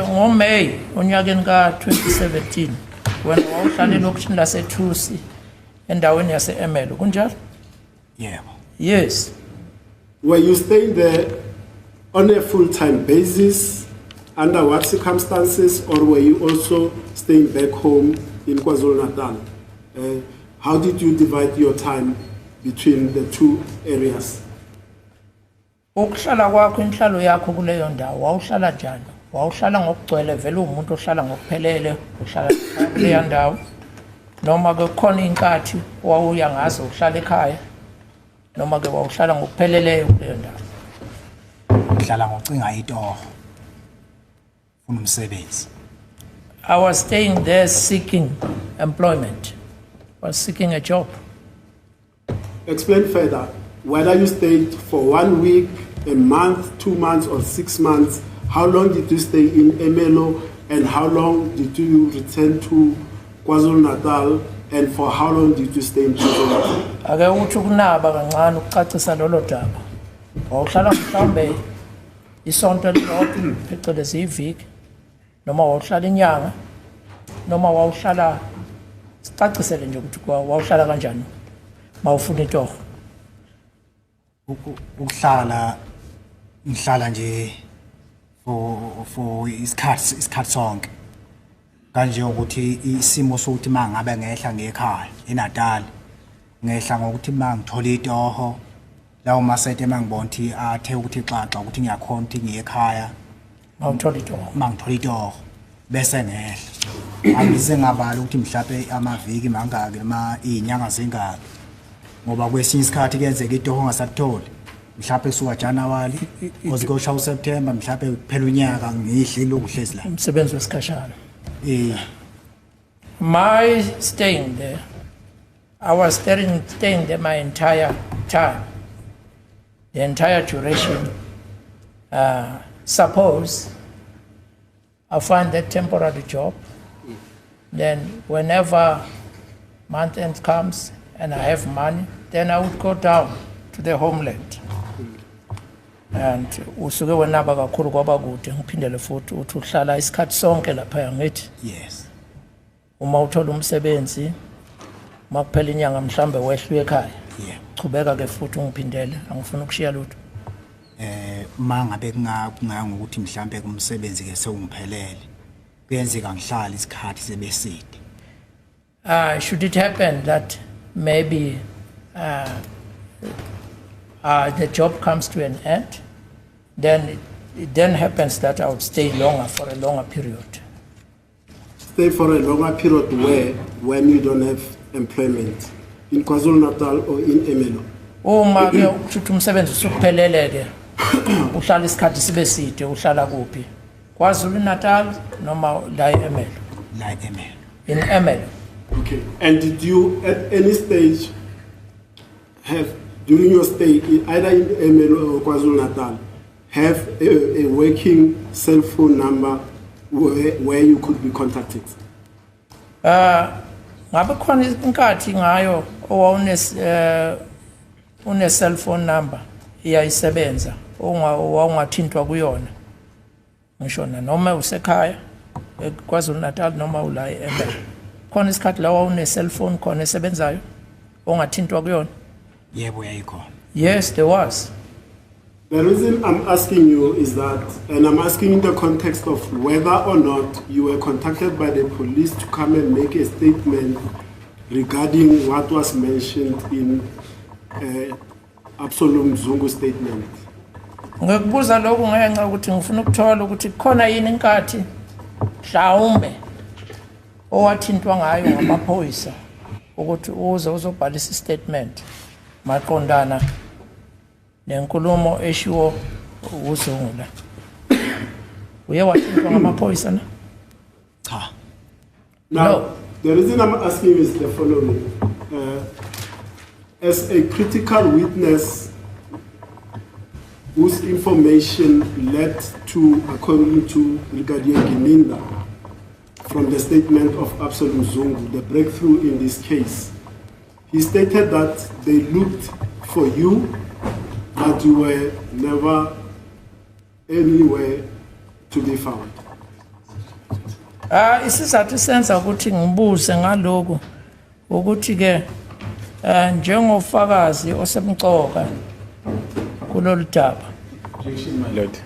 ngoMay onyakeni ka-2017 wena wawuhlala elokishini laseThusi endaweni yase-Emelo kunjalo?
Yebo.
Yes.
Were you staying there on a full-time basis? Under what circumstances? Or were you also staying back home in KwaZulu-Natal? How did you divide your time between the two areas?
Ukuhlala kwakho inhlalo yakho kuleyo ndawo wawuhlala njani? Wawuhlala ngokugcwele vele umuntu ohlala ngokuphelele uhlala kuleyo ndawo noma ke khona inkathi wawuya ngazo uhlala ekhaya noma ke wawuhlala ngokupheleleyo kuleyo ndawo?
Ngihlala ngocinga itoho. Ufuna umsebenzi.
I was staying there seeking employment. Was seeking a job.
Explain further whether you stayed for 1 week, a month, 2 months, or 6 months. How long did you stay in Emelo, and how long did you return to KwaZulu-Natal, and for how long did you stay in KwaZulu-Natal?
Ake uthi kunaba kancane ukucacisa lolo daba. Wawuhlala mhlawumbe isonto lodwa phecelezi iviki noma wawuhlala inyanga noma wawuhlala sicacisele nje ukuthi wawuhlala kanjani mawufuna itoho?
Ukuhlala ngihlala nje for isikhathi sonke kanje ukuthi isimo sokuthi mangabe ngehla ngekhaya eNatal ngehla ngokuthi mangithola itoho lawo masete mangibona ukuthi athe ukuthi xaxa ukuthi ngiyakhona ukuthi ngiye ekhaya
Mawuthola itoho.
mangithola itoho bese ngehla angize ngabala ukuthi mhlawumbe amaviki mangaki noma izinyanga zingaki ngoba kwesinye isikhathi kuyenzeka itoho ongasatholi mhlawumbe kusuka January kuze kuyosha uSeptember mhlawumbe kuphela unyaka ngihle lokuhlezi la
Umsebenzi wesikhashana. My staying there, I was staying there my entire time, the entire duration. Suppose I find that temporary job, then whenever month end comes and I have money, then I would go down to the homeland. And usuke wenaba kakhulu kwaba kude ngiphindele futhi uthi uhlala isikhathi sonke lapha ngithi
yes
uma uthola umsebenzi makuphela inyanga mhlambe wehlwe ekhaya
yeah
chubeka ke futhi ungiphindele angifuni ukushiya lutho.
Mangabe kunganga ukuthi mhlambe kumsebenzi ke sewungiphelele kuyenzeka ngihlala isikhathi sebeside.
Should it happen that maybe the job comes to an end, then it then happens that I would stay longer for a longer period.
Stay for a longer period where, when you don't have employment, in KwaZulu-Natal or in Emelo?
Uma ke ukuthi umsebenzi usuphelele ke uhlala isikhathi sibe side uhlala kuphi? KwaZulu Natal noma la eMelo?
la eMelo.
In Emelo.
Okay. And did you at any stage have, during your stay, either in Emelo or KwaZulu Natal, have a working cell phone number where you could be contacted?
Ngabe khona inkathi ngayo une cell phone number iyayisebenza ongathintwa kuyona ngisho noma usekhaya KwaZulu Natal noma ula eMelo khona isikhathi la une cell phone khona esebenzayo ongathintwa kuyona?
Yebo yayikhona.
Yes, there was.
The reason I'm asking you is that, and I'm asking in the context of whether or not you were contacted by the police to come and make a statement regarding what was mentioned in Absalom Zungu's statement.
Ngikubuza lokhu ngenxa ukuthi ngifuna ukuthola ukuthi khona yini inkathi mhlawumbe owathintwa ngayo ngamaphoyisa ukuthi uzobhalisa statement maqondana nenkulumo eshiwo uZungu la. Uye wathintwa ngamaphoyisa na?
Cha.
Now,
No.
the reason I'm asking is the following. As a critical witness whose information led to, according to Brigadier Gininda, from the statement of Absalom Zungu, the breakthrough in this case, he stated that they looked for you, but you were never anywhere to be found.
Isizathu senza ukuthi ngibuze ngaloko ukuthi ke njengofakazi osemqoka kulolu daba.
Objection, my lord.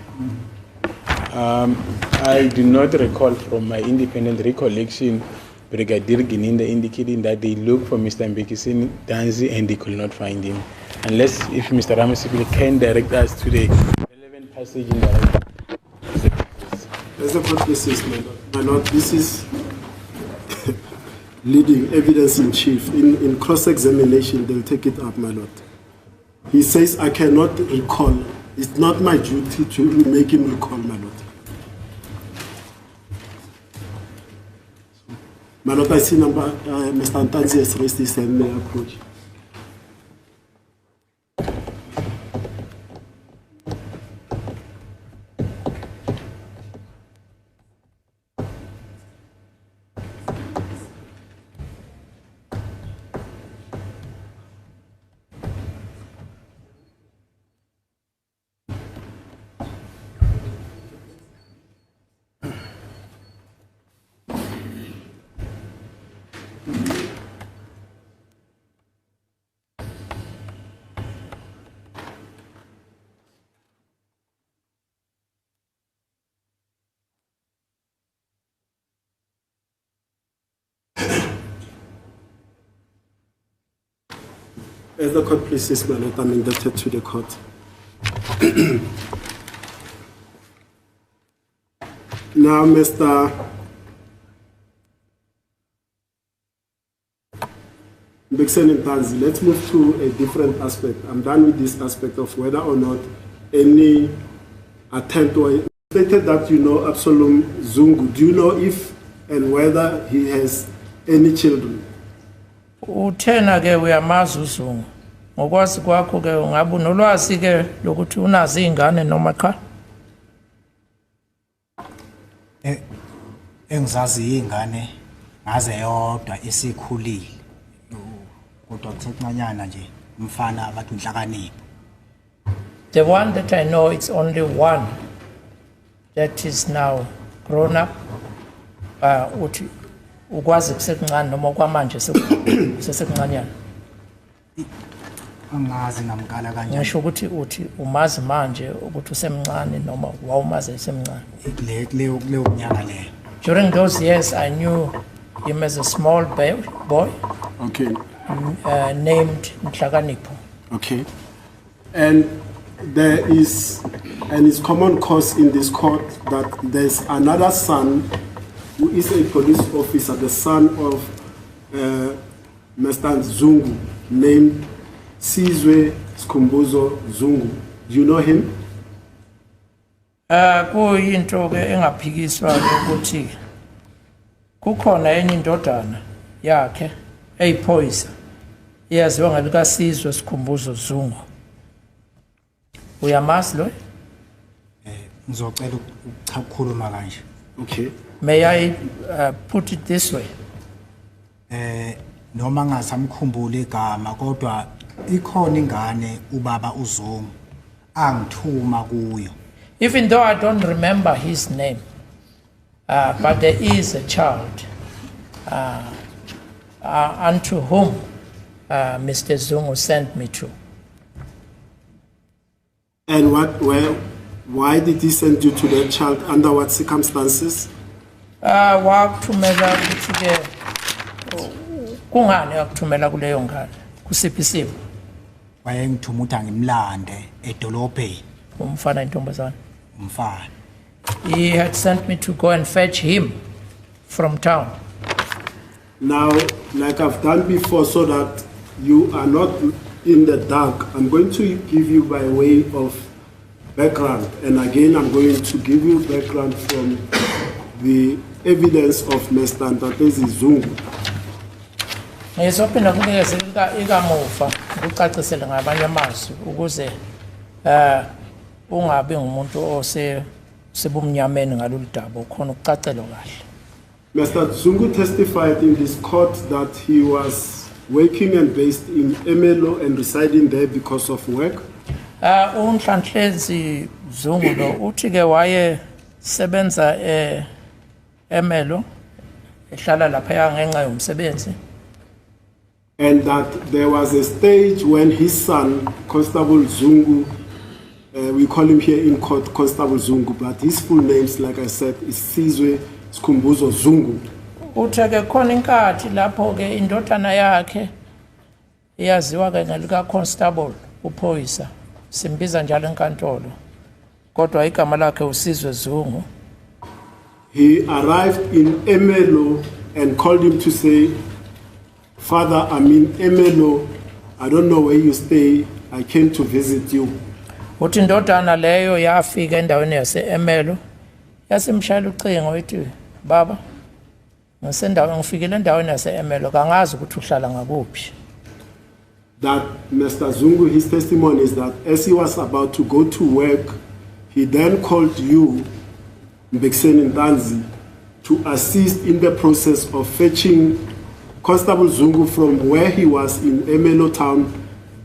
I do not recall from my independent recollection Brigadier Gininda indicating that they looked for Mr. Mbekiseni Danzi and they could not find him. Unless if Mr. Ramasipili can direct us to the relevant passage in the
As a court basis, my lord, this is leading evidence in chief. In cross-examination, they'll take it up, my lord. He says, I cannot recall. It's not my duty to make him recall, my lord. My lord, I see Mr. Ntanzi has raised his hand. May I approach? As the court pleases, my lord, I'm indebted to the court. Now, Mr. Mbekiseni Ntanzi, let's move to a different aspect. I'm done with this aspect of whether or not any attempt or stated that you know Absalom Zungu. Do you know if and whether he has any children?
Uthena ke uyamazi uZungu. Ngokwazi kwakho ke ungabe unolwazi ke lokuthi unazi izingane noma cha?
Engizazi ingane ngaze yodwa isikhulile. Kodwa kusencanyana nje umfana abathi inhlakanipho.
The one that I know, it's only one that is now grown up. Uthi ukwazi kusekuncane noma kwamanje sesekuncanyana.
Angazi namkala kanjani.
Ngisho ukuthi uthi umazi manje ukuthi usemncane noma wawumazi esemncane.
Leyo nyanga leyo.
During those years, I knew him as a small boy
Okay.
named Nhlakanipho.
Okay. And there is, and it's common cause in this court that there's another son who is a police officer, the son of Mr. Zungu, named Sizwe Skhumbuzo Zungu. Do you know him?
Kuyinto ke engaphikiswa ukuthi kukhona enye indodana yakhe eyiphoyisa iyaziwa ngalika Sizwe Skhumbuzo Zungu. Uyamazi lo?
Ngizocela ukukhuluma kanje.
Okay.
May I put it this way?
Noma ngasamkhumbula igama kodwa ikhona ingane ubaba uZungu angithuma kuyo.
Even though I don't remember his name, but there is a child unto whom Mr. Zungu sent me to.
And why did he send you to that child? Under what circumstances?
Wakuthumela ukuthi ke kungani wakuthumela kuleyo ngane kusiphi isimo
Wayengithuma ukuthi angimlande edolobheni
umfana intombazana.
umfana.
He had sent me to go and fetch him from town.
Now, like I've done before, so that you are not in the dark, I'm going to give you by way of background. And again, I'm going to give you background from the evidence of Mr. Ntatezi Zungu.
Ngizophinda kunikeze ikamuva ukucacisela ngabanye amazwi ukuze ungabi ngumuntu sebumnyameni ngalolu daba ukhona ukucacelwa kahle.
Mr. Zungu testified in this court that he was working and based in Emelo and residing there because of work.
Unhlanhlezi Zungu lo uthi ke waye sebenza Emelo ehlala lapha ngenxa yomsebenzi.
And that there was a stage when his son, Constable Zungu, we call him here in court Constable Zungu, but his full names, like I said, is Sizwe Skhumbuzo Zungu.
Uthe ke khona inkathi lapho ke indodana yakhe iyaziwa ke ngalika Constable uphoyisa simbiza njalo enkantolo kodwa igama lakhe uSizwe Zungu.
He arrived in Emelo and called him to say, "Father, I'm in Emelo. I don't know where you stay. I came to visit you."
Uthi indodana leyo yafika endaweni yase Emelo yasimshayela ucingo ethi baba ngifikile endaweni yase Emelo kangazi ukuthi uhlala ngakuphi.
That Mr. Zungu, his testimony is that as he was about to go to work, he then called you, Mbekiseni Ntanzi, to assist in the process of fetching Constable Zungu from where he was in Emelo town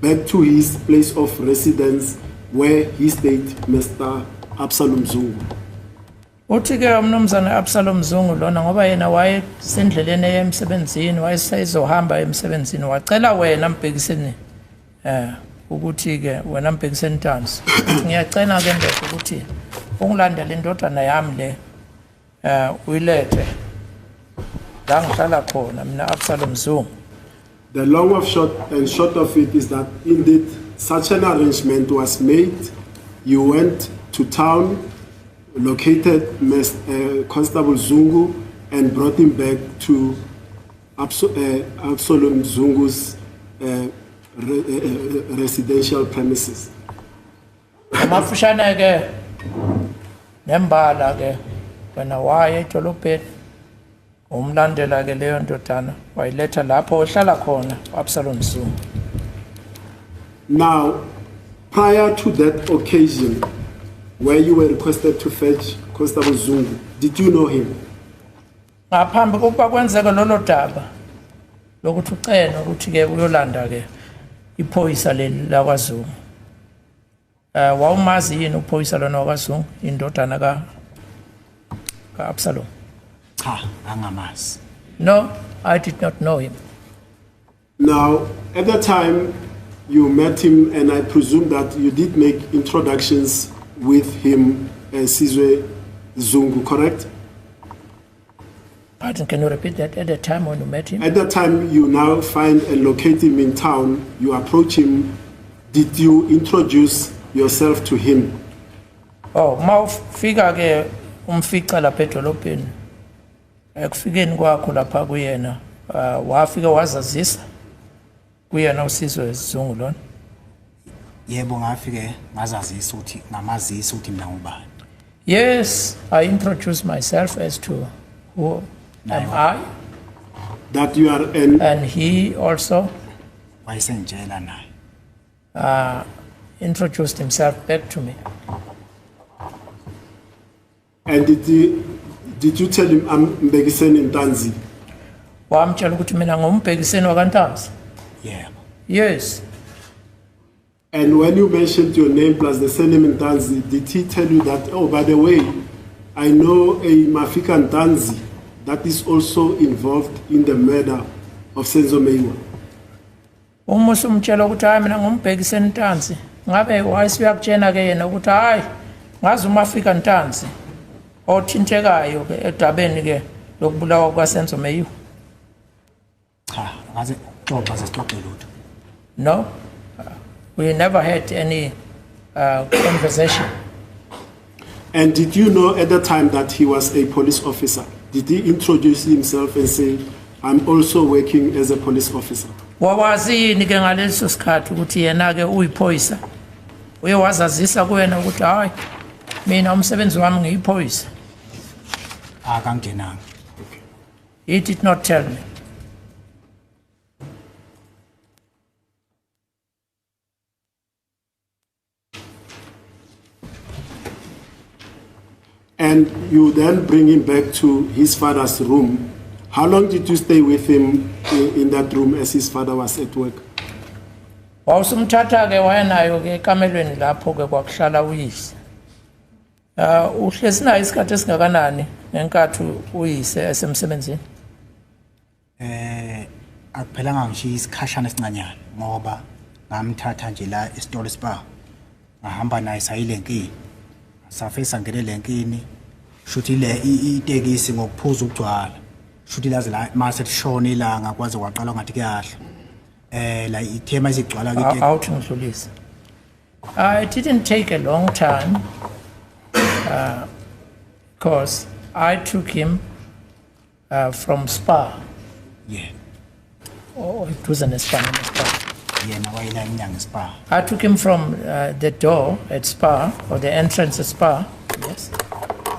back to his place of residence where he stayed, Mr. Absalom Zungu.
Uthi ke umnumzana Absalom Zungu lona ngoba yena waye sendleleni emsebenzini wayesayizohamba emsebenzini wacela wena Mbekiseni ukuthi ke wena Mbekiseni Ntanzi ngiyacela ke ndoda ukuthi ungilandele indodana yami le uyilethe la ngihlala khona mina Absalom Zungu.
The long of short of it is that indeed such an arrangement was made. You went to town, located Constable Zungu, and brought him back to Absalom Zungu's residential premises.
Amafushane ke nembala ke wena waye edolobheni umlandela ke leyo ndodana wayiletha lapho ohlala khona Absalom Zungu.
Now, prior to that occasion where you were requested to fetch Constable Zungu, did you know him?
Ngaphambi kokuba kwenzeke lolo daba lokuthi ucela ukuthi ke uyolanda ke iphoyisa leli laKwaZungu. Wawumazi yini uphoyisa lona waKwaZungu indodana ka Absalom?
Cha, angamazi.
No, I did not know him.
Now, at the time you met him, and I presume that you did make introductions with him, Sizwe Zungu, correct?
Pardon, can you repeat that? At the time when you met him?
At the time you now find and locate him in town, you approach him, did you introduce yourself to him?
Oh, mawufika ke umfica lapha edolobheni. Ekufikeni kwakho lapha kuyena, wafika wazazisa kuyena uSizwe Zungu lona.
yebo ngafike ngazazisa ukuthi ngamazisa ukuthi mina ngubani.
Yes, I introduced myself as to who am I,
That you are an
and he also
Wayesengitshela naye.
introduced himself back to me.
and did you tell him I'm Mbekiseni Ntanzi?
Wamtshela ukuthi mina ngumbhekiseni wakantanzi.
Yebo.
Yes.
And when you mentioned your name plus the surname Ntanzi, did he tell you that, oh, by the way, I know a Mafika Ntanzi that is also involved in the murder of Senzo Meyiwa?
Umusa umtshela ukuthi hayi mina ngumbhekiseni Ntanzi. Ngabe wayesiyakutshena ke yena ukuthi hayi ngazi uMafika Ntanzi othintekayo ke edabeni ke lokubulawa kwaSenzo Meyiwa.
Cha, ngaze xoxa sesixoxe lutho.
No. We never had any conversation.
And did you know at the time that he was a police officer? Did he introduce himself and say, I'm also working as a police officer?
Wawazi yini ke ngaleso sikhathi ukuthi yena ke uyiphoyisa? Uye wazazisa kuwena ukuthi hayi mina umsebenzi wami ngiyiphoyisa.
Akangenanga.
He did not tell me.
And you then bring him back to his father's room. How long did you stay with him in that room as his father was at work?
Wawusumthatha ke wayenayo ke ekamelweni lapho ke kwakuhlala uyise. Uhlezi naye isikhathi esingakanani ngenkathi uyise esemsebenzini?
Akuphelanga ngisho isikhashana esincanyana ngoba ngamthatha nje la esitolo spa. Ngahamba naye sayilenkini. Safisa ngene lenkini. Shuthi le itekisi ngokuphuza ukugcwala. Shuthi laze la mase lishona ilanga kwaze kwaqala ngathi kuyahla. La ithema izigcwala ke
Out ngidlulisa. It didn't take a long time because I took him from Spa.
yeah.
Oh, it wasn't a Spa.
Yena wayela inyanga spa.
I took him from the door at Spa, or the entrance at Spa, yes,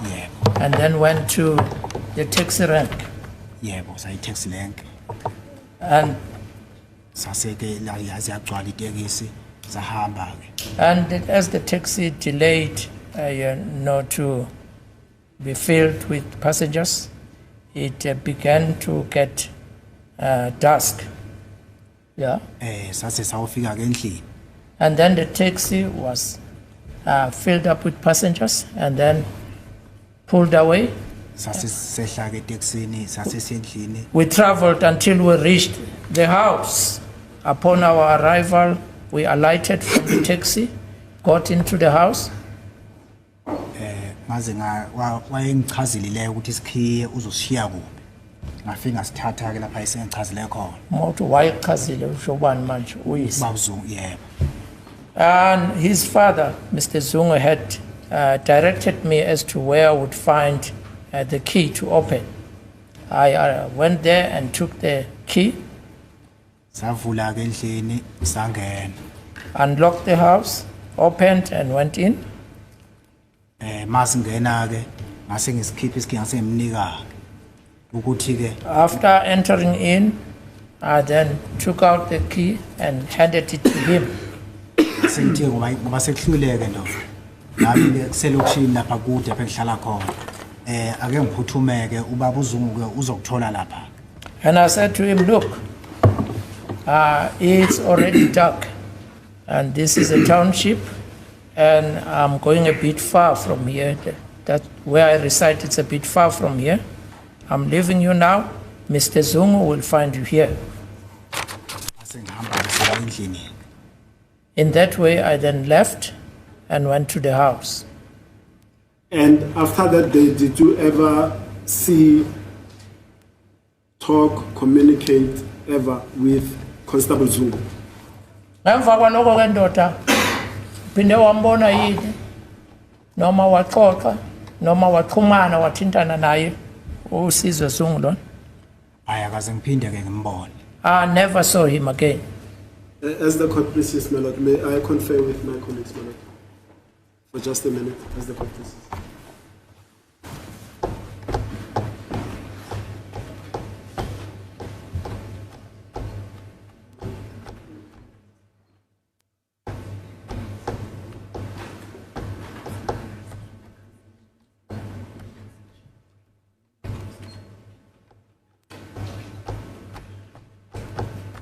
Yeah.
and then went to the taxi rank.
Yebo sayi taxi rank.
And
Saseke la yazi yagcwala itekisi sahamba ke.
And as the taxi delayed, to be filled with passengers, it began to get dusk. Yeah.
Sase sawufika ke endlini.
And then the taxi was filled up with passengers and then pulled away.
Sase sehla ke taxini sase sendlini.
We traveled until we reached the house. Upon our arrival, we alighted from the taxi, got into the house.
Ngaze wayengichazile leyo ukuthi isikhiye uzoshiya kuphi. Ngafika ngasithatha ke lapha isengichazile khona.
Umuntu wayekhazile usho ubani manje uyise.
Babuzungu yebo.
And his father, Mr. Zungu, had directed me as to where I would find the key to open. I went there and took the key,
Savula ke endlini sangena.
unlocked the house, opened and went in.
Masingena ke ngase ngisikhipha isikhiye ngasemnika ukuthi ke
After entering in, I then took out the key and handed it to him.
sengithi ngoba sekuhluleke ndo. Nami ke kuselokishini lapha kude lapha engihlala khona. Ake ngiphuthumeke ubaba uZungu ke uzokuthola lapha.
And I said to him, look, it's already dark and this is a township and I'm going a bit far from here. That where I reside, it's a bit far from here. I'm leaving you now. Mr. Zungu will find you here.
Asengihamba ngisela endlini.
In that way, I then left and went to the house.
And after that day, did you ever see, talk, communicate ever with Constable Zungu?
Ngemva kwalokho ke ndoda phinde wambona yini noma waxoxa noma waxhumana wathintana naye uSizwe Zungu lona.
Ayakaze ngiphinde ke ngimbone.
I never saw him again.
As the court pleases, my lord, may I confer with my colleagues, my lord, for just a minute, as the court pleases.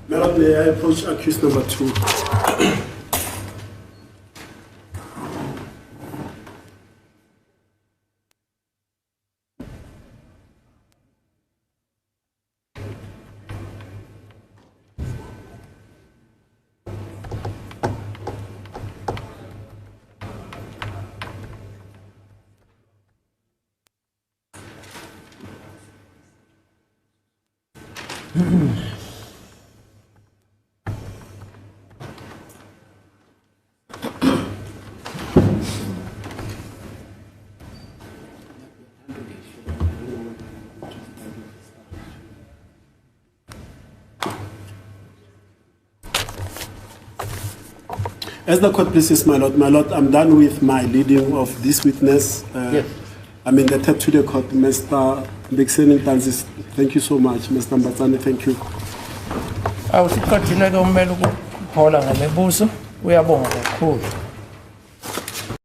My lord, may I approach accused number 2? As the court pleases, my lord, I'm done with my leading of this witness.
Yes.
I'm indebted to the court, Mr. Mbekiseni Ntanzi. Thank you so much, Mr. Mbatsane. Thank you.
Awusiqedile ke umele ukuhola ngemibuzo uyabonga kakhulu.